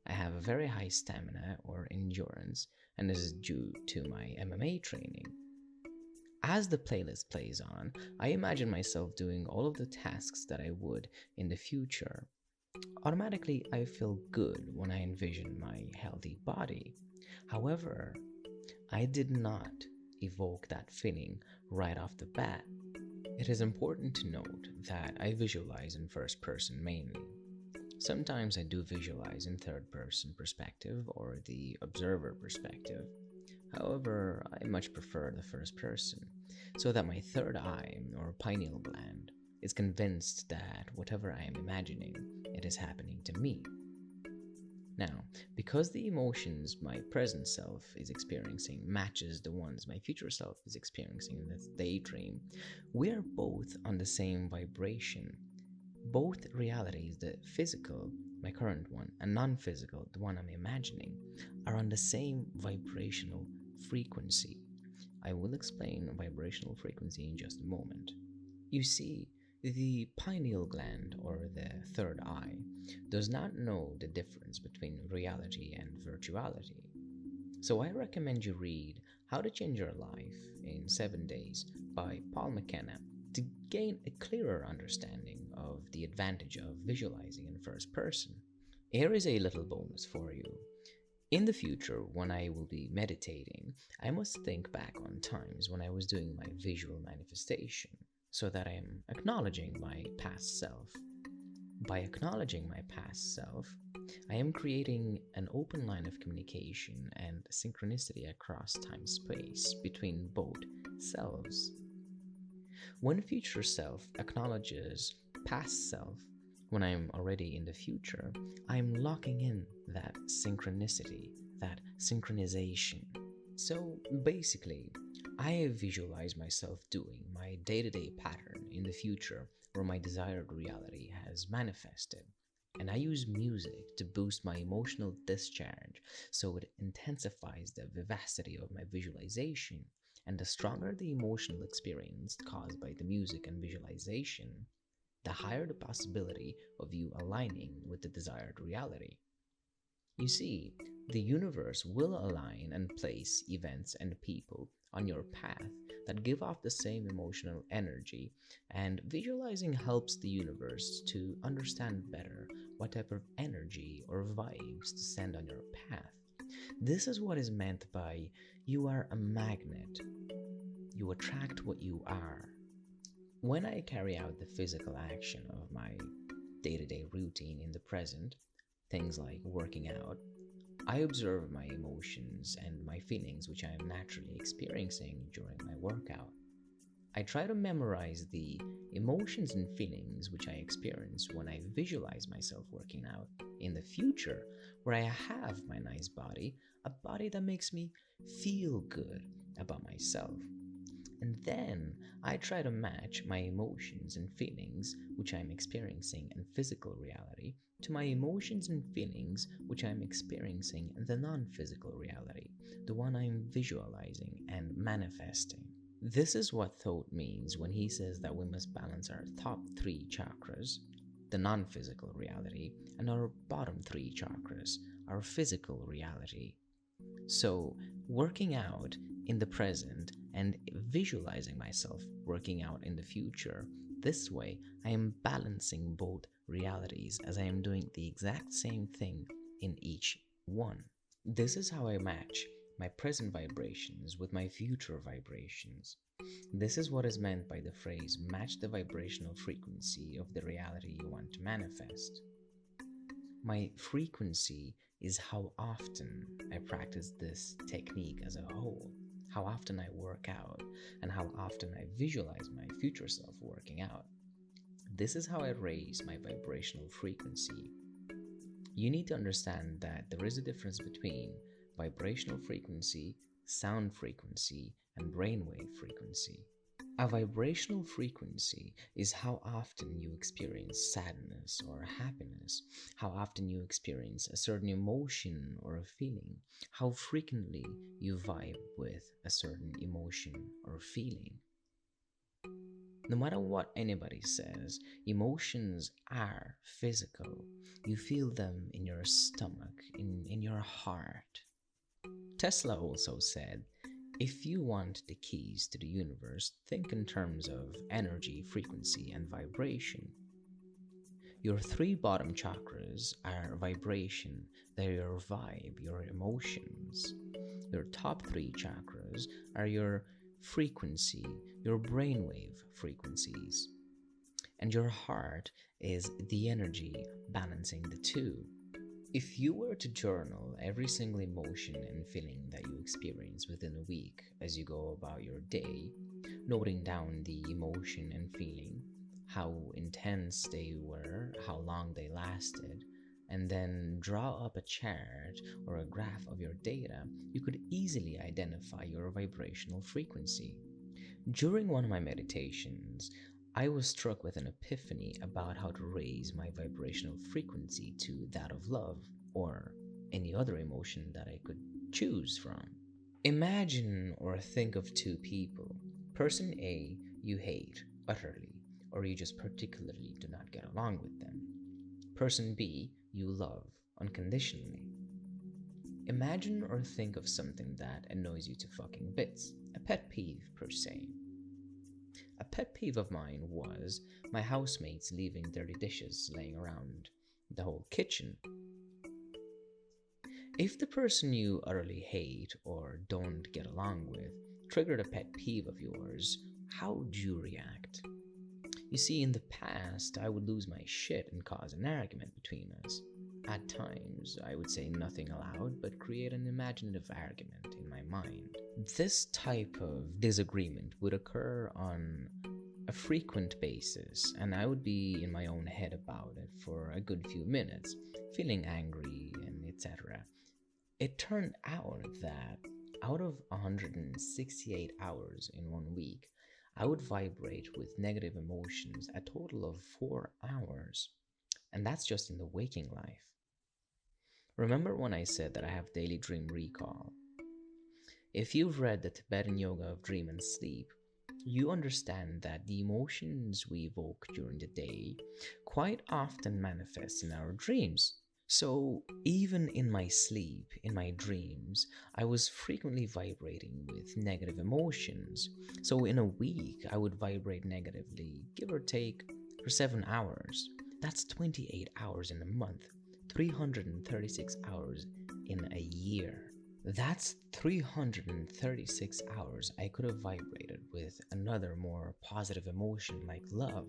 I have a very high stamina or endurance, and this is due to my MMA training. As the playlist plays on, I imagine myself doing all of the tasks that I would in the future. Automatically, I feel good when I envision my healthy body. However, I did not evoke that feeling right off the bat. It is important to note that I visualize in first person mainly. Sometimes I do visualize in third person perspective or the observer perspective. However, I much prefer the first person, so that my third eye or pineal gland is convinced that whatever I am imagining, it is happening to me. Now, because the emotions my present self is experiencing matches the ones my future self is experiencing in this daydream, we are both on the same vibration. Both realities, the physical, my current one, and non-physical, the one I'm imagining, are on the same vibrational frequency. I will explain vibrational frequency in just a moment. You see, the pineal gland, or the third eye, does not know the difference between reality and virtuality. So I recommend you read How to Change Your Life in 7 Days by Paul McKenna to gain a clearer understanding of the advantage of visualizing in first person. Here is a little bonus for you. In the future, when I will be meditating, I must think back on times when I was doing my visual manifestation so that I am acknowledging my past self. By acknowledging my past self, I am creating an open line of communication and synchronicity across time space between both selves. When future self acknowledges past self, when I'm already in the future, I'm locking in that synchronicity, that synchronization. So basically, I visualize myself doing my day to day pattern in the future where my desired reality has manifested. And I use music to boost my emotional discharge so it intensifies the vivacity of my visualization. And the stronger the emotional experience caused by the music and visualization, the higher the possibility of you aligning with the desired reality. You see, the universe will align and place events and people on your path that give off the same emotional energy, and visualizing helps the universe to understand better what type of energy or vibes to send on your path. This is what is meant by you are a magnet. You attract what you are. When I carry out the physical action of my day to day routine in the present, things like working out, I observe my emotions and my feelings which I am naturally experiencing during my workout. I try to memorize the emotions and feelings which I experience when I visualize myself working out in the future, where I have my nice body, a body that makes me feel good about myself. And then I try to match my emotions and feelings which I'm experiencing in physical reality to my emotions and feelings which I'm experiencing in the non physical reality, the one I'm visualizing and manifesting. This is what Thoth means when he says that we must balance our top three chakras, the non physical reality, and our bottom three chakras, our physical reality. So, working out in the present and visualizing myself working out in the future, this way I am balancing both realities as I am doing the exact same thing in each one. This is how I match my present vibrations with my future vibrations. This is what is meant by the phrase match the vibrational frequency of the reality you want to manifest. My frequency is how often I practice this technique as a whole, how often I work out, and how often I visualize my future self working out. This is how I raise my vibrational frequency. You need to understand that there is a difference between vibrational frequency, sound frequency, and brainwave frequency. A vibrational frequency is how often you experience sadness or happiness, how often you experience a certain emotion or a feeling, how frequently you vibe with a certain emotion or feeling. No matter what anybody says, emotions are physical. You feel them in your stomach, in your heart. Tesla also said, if you want the keys to the universe, think in terms of energy, frequency, and vibration. Your three bottom chakras are vibration, they're your vibe, your emotions. Your top three chakras are your frequency, your brainwave frequencies. And your heart is the energy balancing the two. If you were to journal every single emotion and feeling that you experience within a week as you go about your day, noting down the emotion and feeling, how intense they were, how long they lasted, and then draw up a chart or a graph of your data, you could easily identify your vibrational frequency. During one of my meditations, I was struck with an epiphany about how to raise my vibrational frequency to that of love or any other emotion that I could choose from. Imagine or think of two people. Person A you hate utterly, or you just particularly do not get along with them. Person B you love unconditionally. Imagine or think of something that annoys you to fucking bits, a pet peeve per se. A pet peeve of mine was my housemates leaving dirty dishes laying around the whole kitchen. If the person you utterly hate or don't get along with triggered a pet peeve of yours, how would you react? You see, in the past, I would lose my shit and cause an argument between us. At times, I would say nothing aloud but create an imaginative argument in my mind. This type of disagreement would occur on a frequent basis, and I would be in my own head about it for a good few minutes, feeling angry and etc. It turned out that out of 168 hours in 1 week, I would vibrate with negative emotions a total of 4 hours, and that's just in the waking life. Remember when I said that I have daily dream recall? If you've read the Tibetan Yoga of Dream and Sleep, you understand that the emotions we evoke during the day quite often manifest in our dreams. So, even in my sleep, in my dreams, I was frequently vibrating with negative emotions. So, in a week, I would vibrate negatively, give or take, for 7 hours. That's 28 hours in a month, 336 hours in a year. That's 336 hours I could have vibrated with another more positive emotion like love.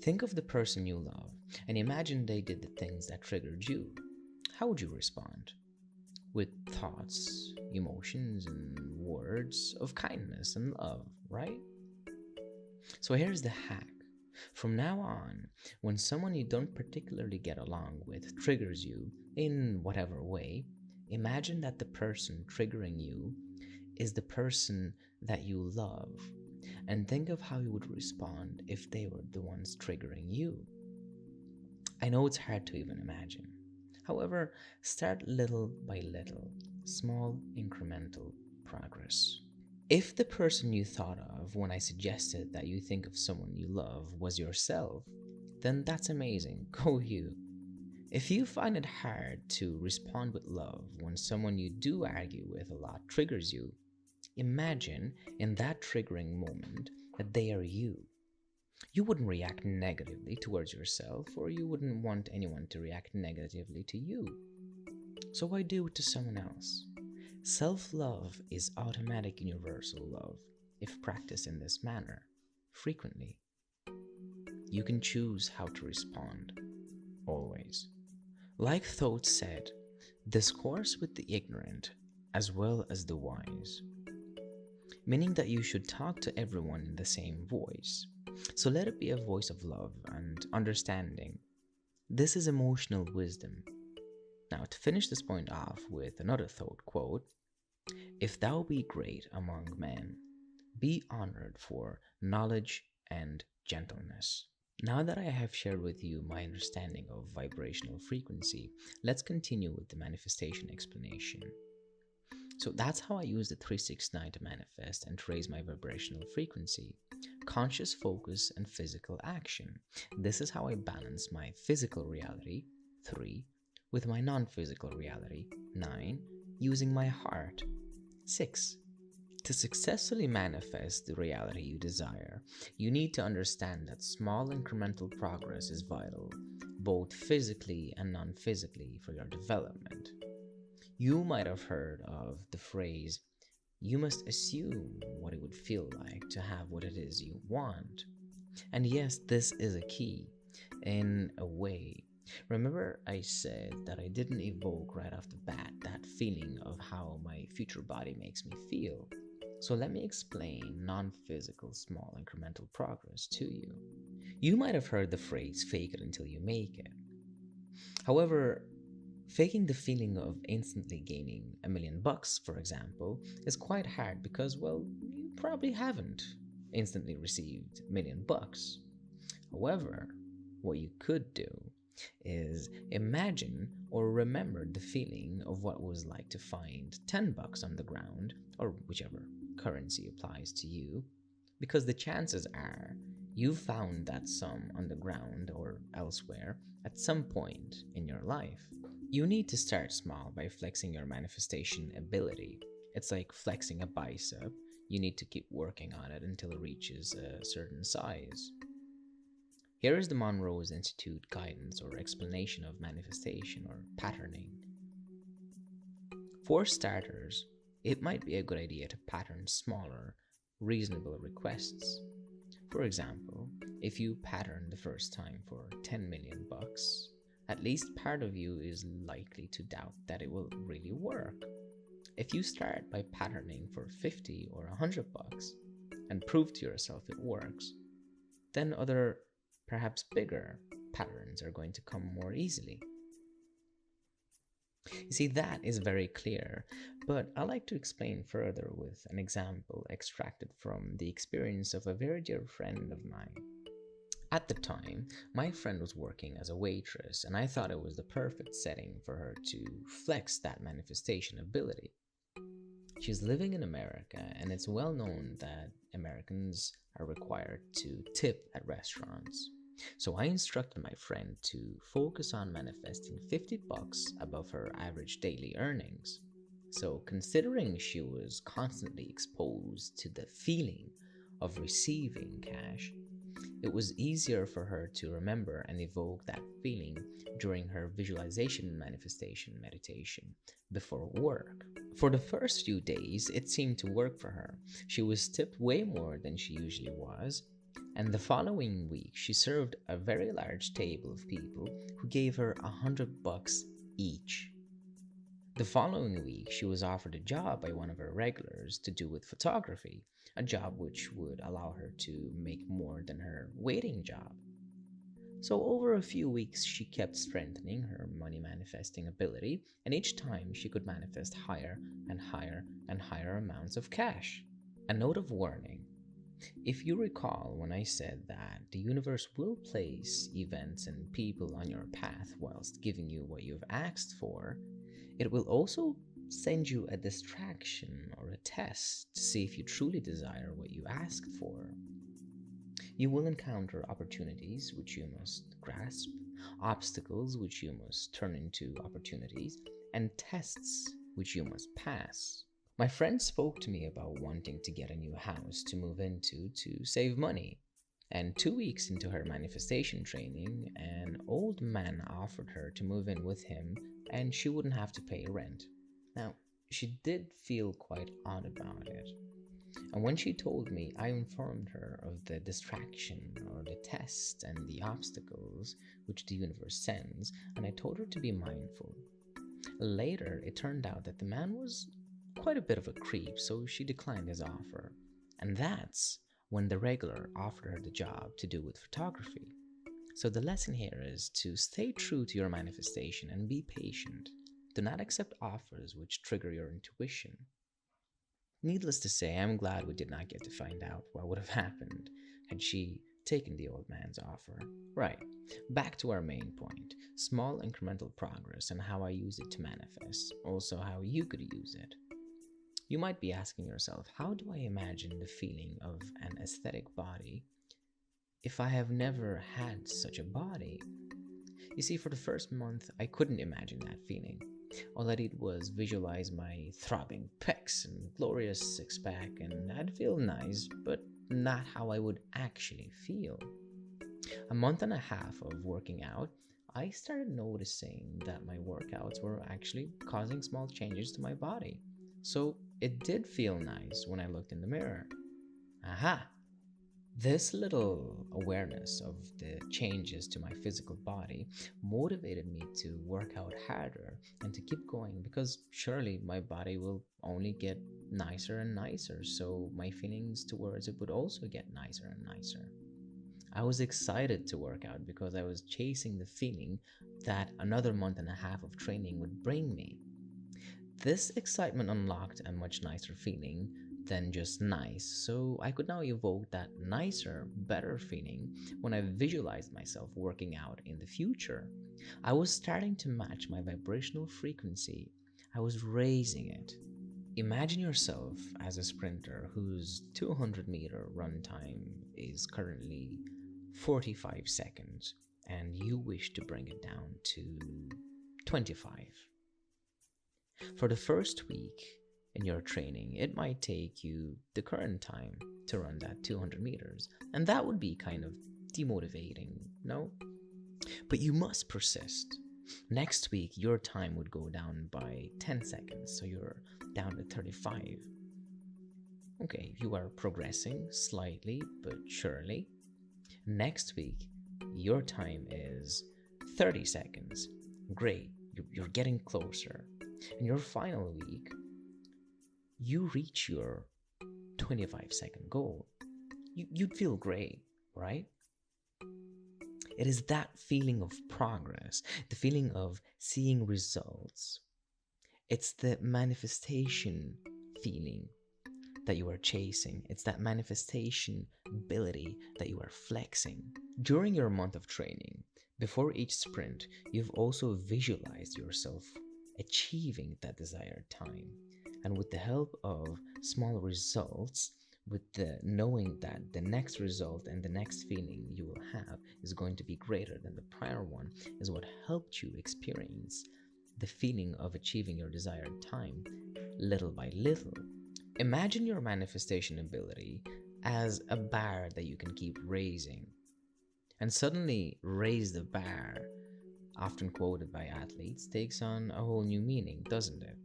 Think of the person you love and imagine they did the things that triggered you. How would you respond? With thoughts, emotions, and words of kindness and love, right? So here's the hack. From now on, when someone you don't particularly get along with triggers you in whatever way, imagine that the person triggering you is the person that you love, and think of how you would respond if they were the ones triggering you. I know it's hard to even imagine. However, start little by little, small incremental progress. If the person you thought of when I suggested that you think of someone you love was yourself, then that's amazing. Go you. If you find it hard to respond with love when someone you do argue with a lot triggers you, imagine in that triggering moment that they are you. You wouldn't react negatively towards yourself, or you wouldn't want anyone to react negatively to you. So why do it to someone else? Self-love is automatic universal love if practiced in this manner, frequently. You can choose how to respond, always. Like Thoth said, discourse with the ignorant as well as the wise, meaning that you should talk to everyone in the same voice. So let it be a voice of love and understanding. This is emotional wisdom. Now, to finish this point off with another Thoth quote, "If thou be great among men, be honored for knowledge and gentleness." Now that I have shared with you my understanding of vibrational frequency, let's continue with the manifestation explanation. So that's how I use the 369 to manifest and to raise my vibrational frequency. Conscious focus and physical action. This is how I balance my physical reality, 3, with my non-physical reality, 9, using my heart, 6. To successfully manifest the reality you desire, you need to understand that small incremental progress is vital, both physically and non-physically, for your development. You might have heard of the phrase, "You must assume what it would feel like to have what it is you want." And yes, this is a key, in a way. Remember I said that I didn't evoke right off the bat that feeling of how my future body makes me feel. So let me explain non-physical small incremental progress to you. You might have heard the phrase, "fake it until you make it." However, faking the feeling of instantly gaining $1,000,000, for example, is quite hard because, well, you probably haven't instantly received $1,000,000. However, what you could do is imagine or remember the feeling of what it was like to find $10 on the ground, or whichever currency applies to you, because the chances are you found that sum on the ground or elsewhere at some point in your life. You need to start small by flexing your manifestation ability. It's like flexing a bicep. You need to keep working on it until it reaches a certain size. Here is the Monroe's Institute guidance or explanation of manifestation or patterning. For starters, it might be a good idea to pattern smaller, reasonable requests. For example, if you pattern the first time for 10 million bucks, at least part of you is likely to doubt that it will really work. If you start by patterning for 50 or 100 bucks and prove to yourself it works, then other, perhaps bigger, patterns are going to come more easily. You see, that is very clear, but I like to explain further with an example extracted from the experience of a very dear friend of mine. At the time, my friend was working as a waitress, and I thought it was the perfect setting for her to flex that manifestation ability. She's living in America, and it's well known that Americans are required to tip at restaurants. So I instructed my friend to focus on manifesting 50 bucks above her average daily earnings. So considering she was constantly exposed to the feeling of receiving cash, it was easier for her to remember and evoke that feeling during her visualization manifestation meditation before work. For the first few days, it seemed to work for her. She was tipped way more than she usually was, and the following week she served a very large table of people who gave her 100 bucks each. The following week, she was offered a job by one of her regulars to do with photography, a job which would allow her to make more than her waiting job. So over a few weeks, she kept strengthening her money manifesting ability, and each time she could manifest higher and higher and higher amounts of cash. A note of warning. If you recall when I said that the universe will place events and people on your path whilst giving you what you've asked for, it will also send you a distraction or a test to see if you truly desire what you asked for. You will encounter opportunities which you must grasp, obstacles which you must turn into opportunities, and tests which you must pass. My friend spoke to me about wanting to get a new house to move into to save money. And 2 weeks into her manifestation training, an old man offered her to move in with him and she wouldn't have to pay rent. Now, she did feel quite odd about it. And when she told me, I informed her of the distraction or the test and the obstacles which the universe sends, and I told her to be mindful. Later, it turned out that the man was quite a bit of a creep, so she declined his offer. And that's when the regular offered her the job to do with photography. So the lesson here is to stay true to your manifestation and be patient. Do not accept offers which trigger your intuition. Needless to say, I'm glad we did not get to find out what would have happened had she taken the old man's offer. Right, back to our main point, small incremental progress and how I use it to manifest, also how you could use it. You might be asking yourself, how do I imagine the feeling of an aesthetic body if I have never had such a body? You see, for the first month, I couldn't imagine that feeling. All I did was visualize my throbbing pecs and glorious six-pack, and I'd feel nice, but not how I would actually feel. A month and a half of working out, I started noticing that my workouts were actually causing small changes to my body. So it did feel nice when I looked in the mirror. Aha! This little awareness of the changes to my physical body motivated me to work out harder and to keep going, because surely my body will only get nicer and nicer, so my feelings towards it would also get nicer and nicer. I was excited to work out because I was chasing the feeling that another month and a half of training would bring me. This excitement unlocked a much nicer feeling than just nice, so I could now evoke that nicer, better feeling when I visualized myself working out in the future. I was starting to match my vibrational frequency. I was raising it. Imagine yourself as a sprinter whose 200-meter run time is currently 45 seconds, and you wish to bring it down to 25. For the first week in your training, it might take you the current time to run that 200 meters, and that would be kind of demotivating, No? But you must persist. Next week, your time would go down by 10 seconds, so you're down to 35. Okay, you are progressing slightly but surely. Next week, your time is 30 seconds. Great, you're getting closer. In your final week, you reach your 25-second goal. You'd feel great, right? It is that feeling of progress, the feeling of seeing results. It's the manifestation feeling that you are chasing. It's that manifestation ability that you are flexing. During your month of training, before each sprint, you've also visualized yourself achieving that desired time. And with the help of small results, with the knowing that the next result and the next feeling you will have is going to be greater than the prior one, is what helped you experience the feeling of achieving your desired time little by little. Imagine your manifestation ability as a bar that you can keep raising. And suddenly, raise the bar, often quoted by athletes, takes on a whole new meaning, doesn't it?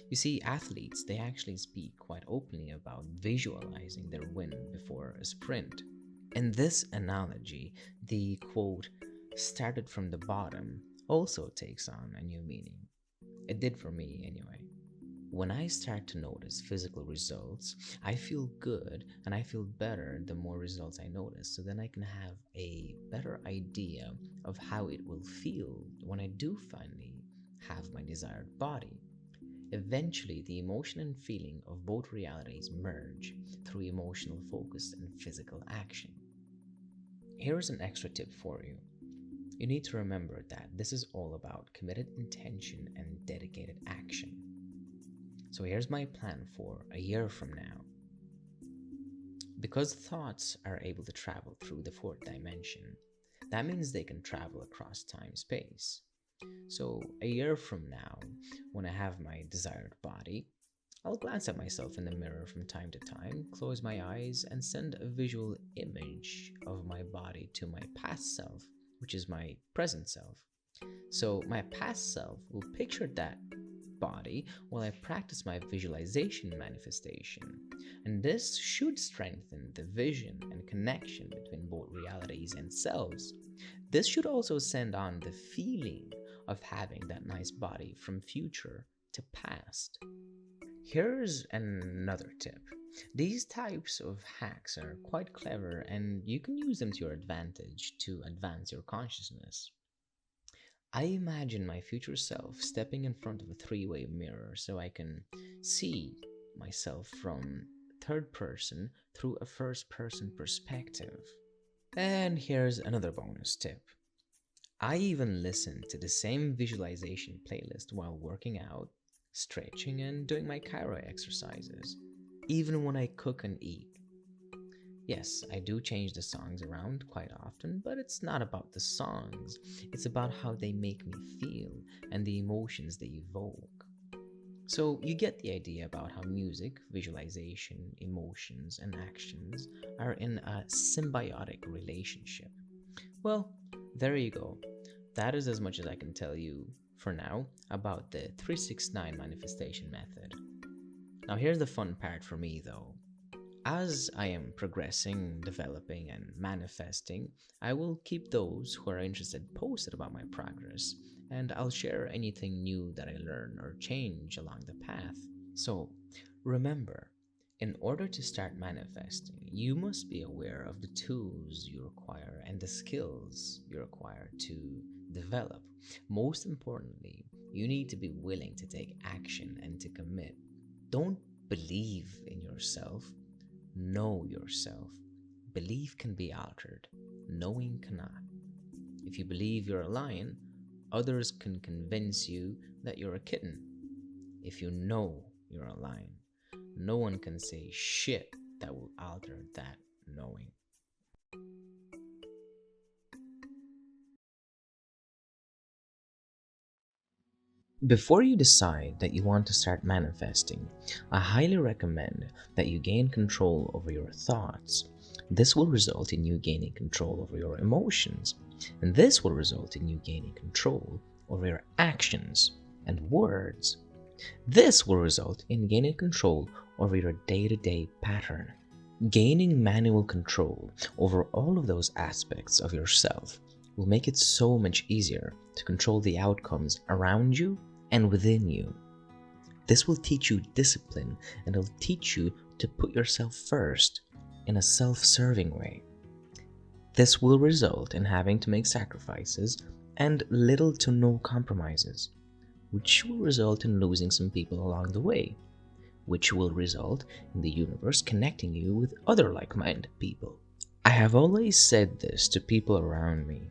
You see, athletes, they actually speak quite openly about visualizing their win before a sprint. In this analogy, the quote, started from the bottom, also takes on a new meaning. It did for me anyway. When I start to notice physical results, I feel good and I feel better the more results I notice. So then I can have a better idea of how it will feel when I do finally have my desired body. Eventually, the emotion and feeling of both realities merge through emotional focus and physical action. Here's an extra tip for you. You need to remember that this is all about committed intention and dedicated action. So here's my plan for a year from now. Because thoughts are able to travel through the fourth dimension, that means they can travel across time-space. So a year from now, when I have my desired body, I'll glance at myself in the mirror from time to time, close my eyes, and send a visual image of my body to my past self, which is my present self. So my past self will picture that body while I practice my visualization manifestation. And this should strengthen the vision and connection between both realities and selves. This should also send on the feeling of having that nice body from future to past. Here's another tip. These types of hacks are quite clever and you can use them to your advantage to advance your consciousness. I imagine my future self stepping in front of a three-way mirror so I can see myself from third person through a first person perspective. And here's another bonus tip. I even listen to the same visualization playlist while working out, stretching, and doing my chiro exercises, even when I cook and eat. Yes, I do change the songs around quite often, but it's not about the songs. It's about how they make me feel and the emotions they evoke. So you get the idea about how music, visualization, emotions, and actions are in a symbiotic relationship. Well, there you go. That is as much as I can tell you for now about the 369 manifestation method. Now here's the fun part for me though. As I am progressing, developing, and manifesting, I will keep those who are interested posted about my progress, and I'll share anything new that I learn or change along the path. So, remember, in order to start manifesting, you must be aware of the tools you require and the skills you require to develop. Most importantly, you need to be willing to take action and to commit. Don't believe in yourself. Know yourself. Belief can be altered. Knowing cannot. If you believe you're a lion, others can convince you that you're a kitten. If you know you're a lion, no one can say shit that will alter that knowing. Before you decide that you want to start manifesting, I highly recommend that you gain control over your thoughts. This will result in you gaining control over your emotions. And this will result in you gaining control over your actions and words. This will result in gaining control over your day-to-day pattern. Gaining manual control over all of those aspects of yourself will make it so much easier to control the outcomes around you and within you. This will teach you discipline, and it'll teach you to put yourself first in a self-serving way. This will result in having to make sacrifices and little to no compromises, which will result in losing some people along the way, which will result in the universe connecting you with other like-minded people. I have always said this to people around me.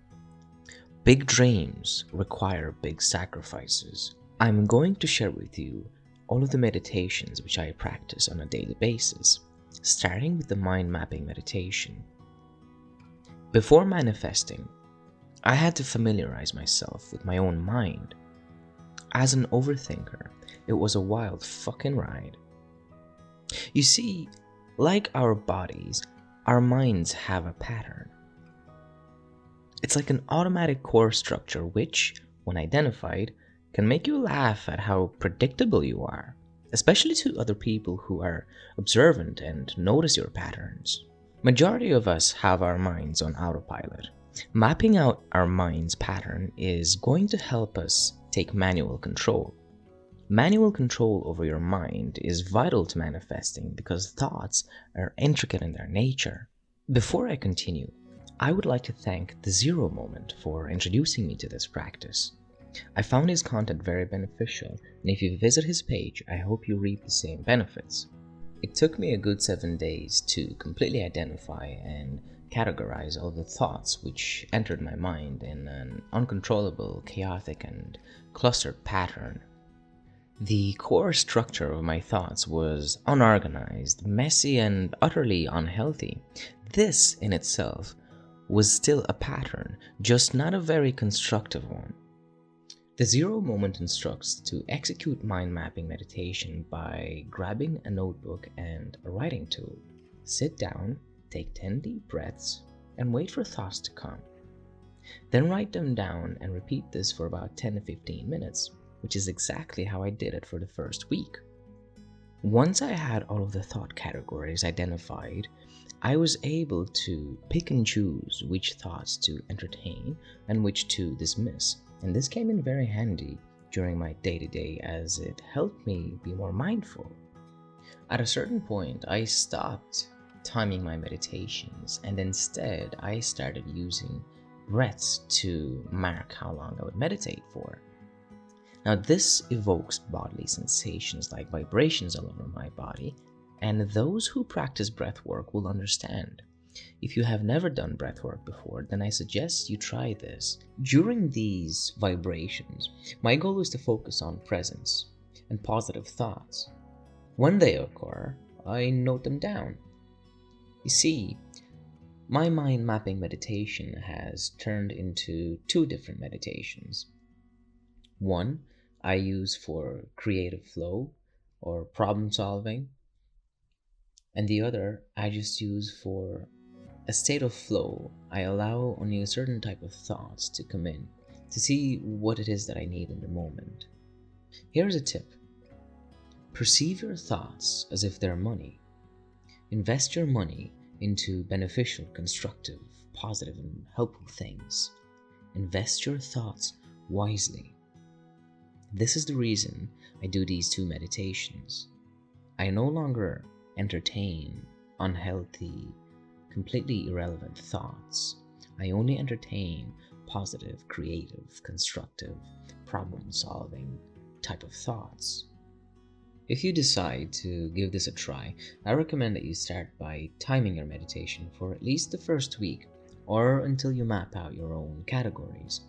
Big dreams require big sacrifices. I'm going to share with you all of the meditations which I practice on a daily basis, starting with the mind mapping meditation. Before manifesting, I had to familiarize myself with my own mind. As an overthinker, it was a wild fucking ride. You see, like our bodies, our minds have a pattern. It's like an automatic core structure which, when identified, can make you laugh at how predictable you are, especially to other people who are observant and notice your patterns. Majority of us have our minds on autopilot. Mapping out our mind's pattern is going to help us take manual control. Manual control over your mind is vital to manifesting because thoughts are intricate in their nature. Before I continue, I would like to thank the Zero Moment for introducing me to this practice. I found his content very beneficial, and if you visit his page, I hope you reap the same benefits. It took me a good 7 days to completely identify and categorize all the thoughts which entered my mind in an uncontrollable, chaotic, and clustered pattern. The core structure of my thoughts was unorganized, messy, and utterly unhealthy. This in itself was still a pattern, just not a very constructive one. The Zero Moment instructs to execute mind mapping meditation by grabbing a notebook and a writing tool. Sit down, take 10 deep breaths, and wait for thoughts to come. Then write them down and repeat this for about 10 to 15 minutes, which is exactly how I did it for the first week. Once I had all of the thought categories identified, I was able to pick and choose which thoughts to entertain and which to dismiss. And this came in very handy during my day-to-day as it helped me be more mindful. At a certain point, I stopped timing my meditations and instead I started using breaths to mark how long I would meditate for. Now this evokes bodily sensations like vibrations all over my body, and those who practice breathwork will understand. If you have never done breathwork before, then I suggest you try this. During these vibrations, my goal is to focus on presence and positive thoughts. When they occur, I note them down. You see, my mind mapping meditation has turned into 2 different meditations. One I use for creative flow or problem solving, and the other I just use for a state of flow. I allow only a certain type of thoughts to come in to see what it is that I need in the moment. Here's a tip. Perceive your thoughts as if they're money. Invest your money into beneficial, constructive, positive, and helpful things. Invest your thoughts wisely. This is the reason I do these 2 meditations. I no longer entertain unhealthy, completely irrelevant thoughts. I only entertain positive, creative, constructive, problem-solving type of thoughts. If you decide to give this a try, I recommend that you start by timing your meditation for at least the first week or until you map out your own categories.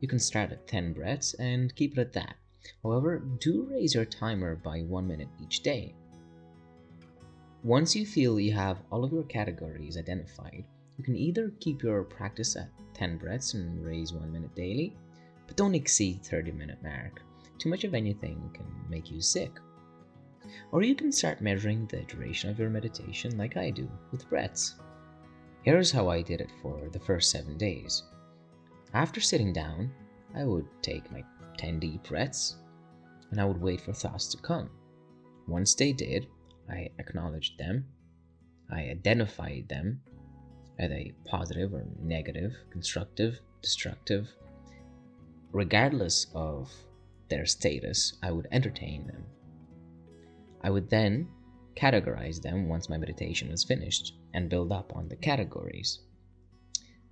You can start at 10 breaths and keep it at that. However, do raise your timer by 1 minute each day. Once you feel you have all of your categories identified, you can either keep your practice at 10 breaths and raise 1 minute daily, but don't exceed 30-minute mark. Too much of anything can make you sick. Or you can start measuring the duration of your meditation like I do, with breaths. Here's how I did it for the first 7 days. After sitting down, I would take my 10 deep breaths and I would wait for thoughts to come. Once they did, I acknowledged them, I identified them. Are they positive or negative, constructive, destructive? Regardless of their status, I would entertain them. I would then categorize them once my meditation was finished and build up on the categories.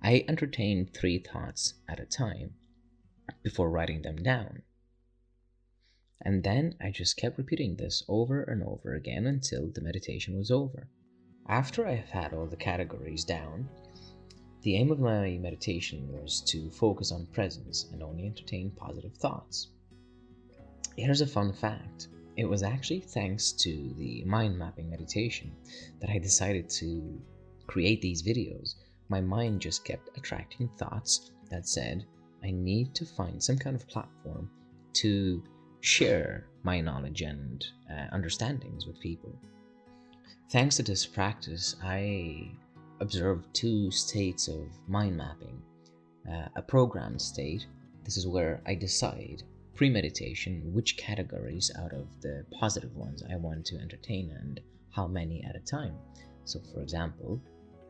I entertained 3 thoughts at a time before writing them down. And then I just kept repeating this over and over again until the meditation was over. After I had all the categories down, the aim of my meditation was to focus on presence and only entertain positive thoughts. Here's a fun fact. It was actually thanks to the mind mapping meditation that I decided to create these videos. My mind just kept attracting thoughts that said, I need to find some kind of platform to share my knowledge and understandings with people. Thanks to this practice, I observed 2 states of mind mapping. A programmed state, this is where I decide pre-meditation which categories out of the positive ones I want to entertain and how many at a time. So for example,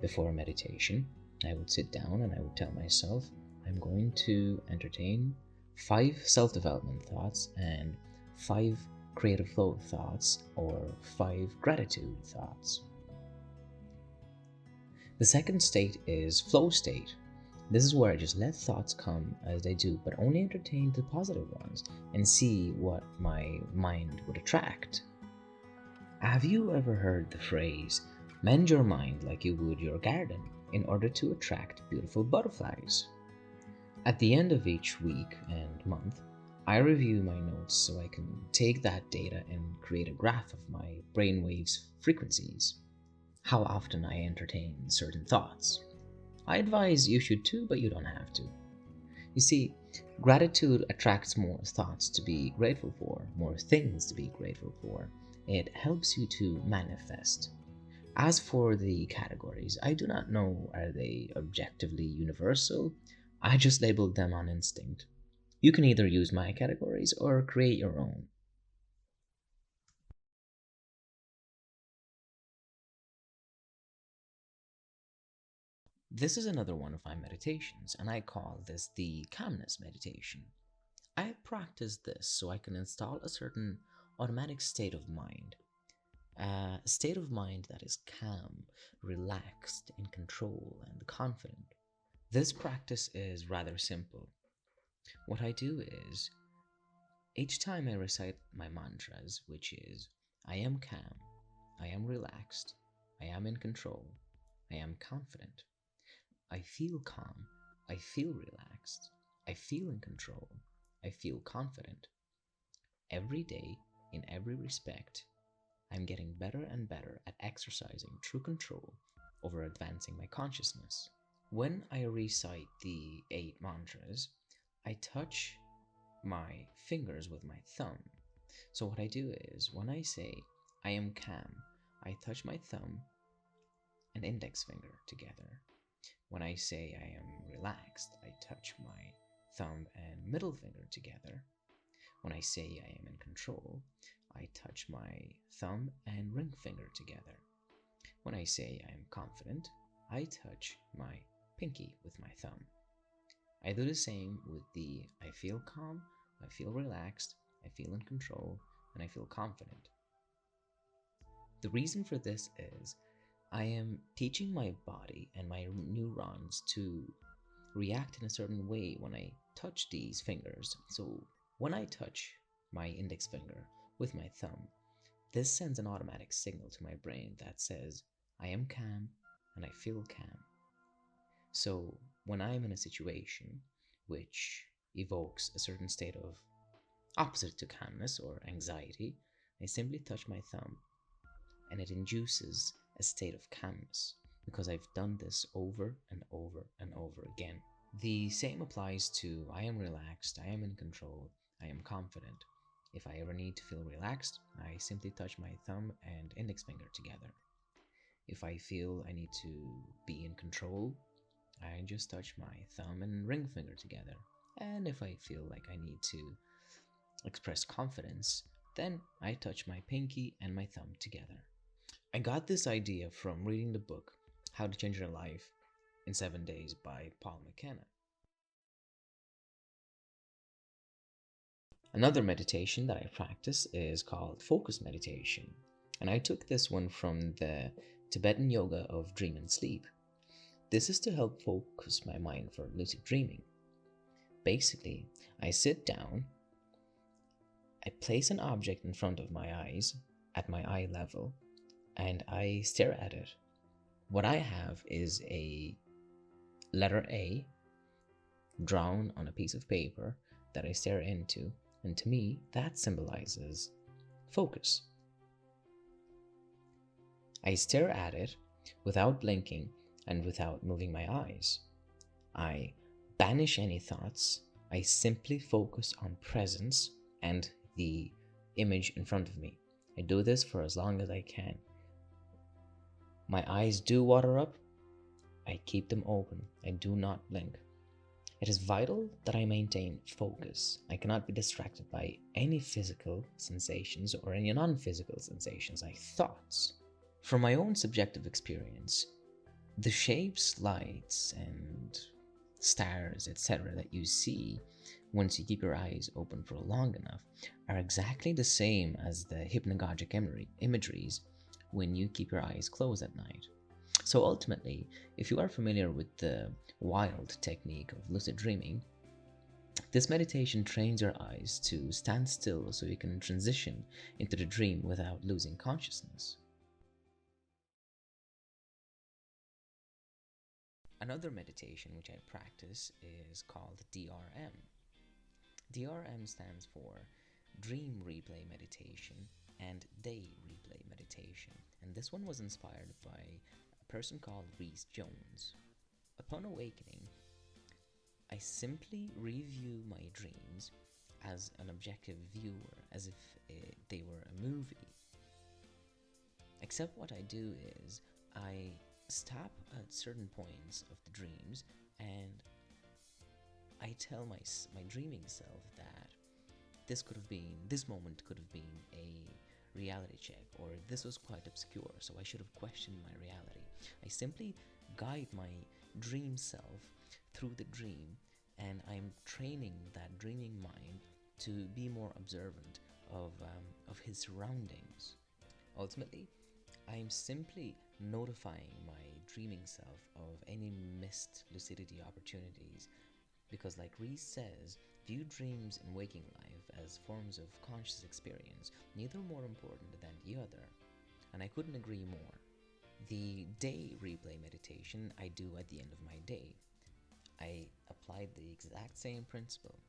before meditation, I would sit down and I would tell myself, I'm going to entertain 5 self-development thoughts and 5 creative flow thoughts or 5 gratitude thoughts. The second state is flow state. This is where I just let thoughts come as they do, but only entertain the positive ones and see what my mind would attract. Have you ever heard the phrase, mend your mind like you would your garden in order to attract beautiful butterflies? At the end of each week and month, I review my notes so I can take that data and create a graph of my brainwaves frequencies, how often I entertain certain thoughts. I advise you should too, but you don't have to. You see, gratitude attracts more thoughts to be grateful for, more things to be grateful for. It helps you to manifest. As for the categories, I do not know are they objectively universal. I just labeled them on instinct. You can either use my categories or create your own. This is another one of my meditations, and I call this the Calmness Meditation. I practice this so I can install a certain automatic state of mind. A state of mind that is calm, relaxed, in control, and confident. This practice is rather simple. What I do is, each time I recite my mantras, which is, I am calm, I am relaxed, I am in control, I am confident, I feel calm, I feel relaxed, I feel in control, I feel confident. Every day, in every respect, I'm getting better and better at exercising true control over advancing my consciousness. When I recite the 8 mantras, I touch my fingers with my thumb. So what I do is, when I say, I am calm, I touch my thumb and index finger together. When I say I am relaxed, I touch my thumb and middle finger together. When I say I am in control, I touch my thumb and ring finger together. When I say I am confident, I touch my pinky with my thumb. I do the same with the I feel calm, I feel relaxed, I feel in control, and I feel confident. The reason for this is I am teaching my body and my neurons to react in a certain way when I touch these fingers. So when I touch my index finger with my thumb, this sends an automatic signal to my brain that says, I am calm and I feel calm. So when I'm in a situation which evokes a certain state of opposite to calmness or anxiety, I simply touch my thumb and it induces a state of calmness because I've done this over and over and over again. The same applies to I am relaxed, I am in control, I am confident. If I ever need to feel relaxed, I simply touch my thumb and index finger together. If I feel I need to be in control, I just touch my thumb and ring finger together. And if I feel like I need to express confidence, then I touch my pinky and my thumb together. I got this idea from reading the book How to Change Your Life in 7 Days by Paul McKenna. Another meditation that I practice is called focus meditation, and I took this one from the Tibetan yoga of dream and sleep. This is to help focus my mind for lucid dreaming. Basically, I sit down, I place an object in front of my eyes at my eye level, and I stare at it. What I have is a letter A drawn on a piece of paper that I stare into, and to me, that symbolizes focus. I stare at it without blinking and without moving my eyes. I banish any thoughts. I simply focus on presence and the image in front of me. I do this for as long as I can. My eyes do water up. I keep them open. I do not blink. It is vital that I maintain focus. I cannot be distracted by any physical sensations or any non-physical sensations like thoughts. From my own subjective experience, the shapes, lights, and stars, etc., that you see once you keep your eyes open for long enough are exactly the same as the hypnagogic imageries when you keep your eyes closed at night. So ultimately, if you are familiar with the wild technique of lucid dreaming, this meditation trains your eyes to stand still so you can transition into the dream without losing consciousness. Another meditation which I practice is called DRM. DRM stands for Dream Replay Meditation and Day Replay Meditation, and this one was inspired by a person called Rhys Jones. Upon awakening, I simply review my dreams as an objective viewer, as if they were a movie. Except what I do is I stop at certain points of the dreams and I tell my dreaming self that this moment could have been a reality check, or this was quite obscure, so I should have questioned my reality. I simply guide my dream self through the dream, and I'm training that dreaming mind to be more observant of his surroundings. Ultimately, I'm simply notifying my dreaming self of any missed lucidity opportunities because, like Rhys says, view dreams and waking life as forms of conscious experience, neither more important than the other. And I couldn't agree more. The day replay meditation I do at the end of my day. I applied the exact same principle.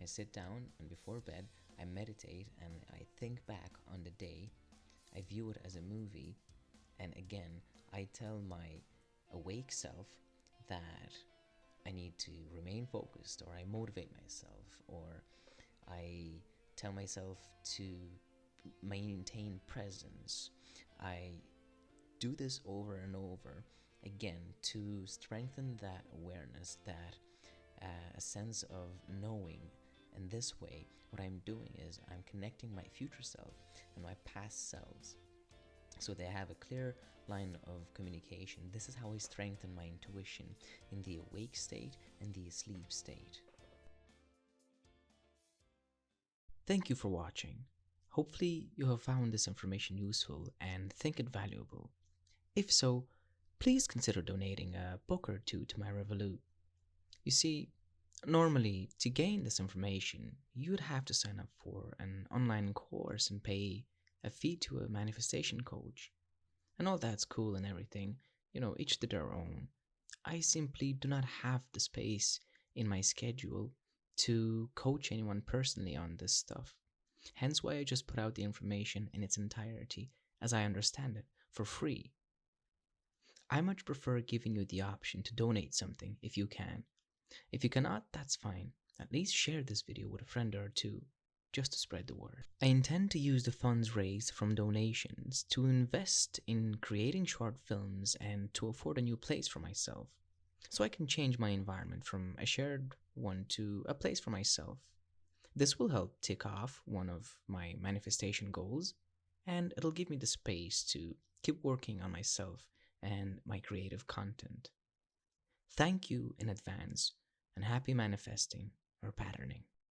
I sit down and before bed I meditate and I think back on the day. I view it as a movie, and again I tell my awake self that I need to remain focused, or I motivate myself, or I tell myself to maintain presence. I do this over and over again to strengthen that awareness, that a sense of knowing. And this way, what I'm doing is I'm connecting my future self and my past selves so they have a clear line of communication. This is how I strengthen my intuition in the awake state and the asleep state. Thank you for watching. Hopefully you have found this information useful and think it valuable. If so, please consider donating a buck or two to my Revolut. You see, normally to gain this information, you'd have to sign up for an online course and pay a fee to a manifestation coach. And all that's cool and everything, each to their own. I simply do not have the space in my schedule to coach anyone personally on this stuff. Hence why I just put out the information in its entirety, as I understand it, for free. I much prefer giving you the option to donate something if you can. If you cannot, that's fine. At least share this video with a friend or two, just to spread the word. I intend to use the funds raised from donations to invest in creating short films and to afford a new place for myself. so I can change my environment from a shared one to a place for myself. This will help tick off one of my manifestation goals, and it'll give me the space to keep working on myself and my creative content. Thank you in advance, and happy manifesting or patterning.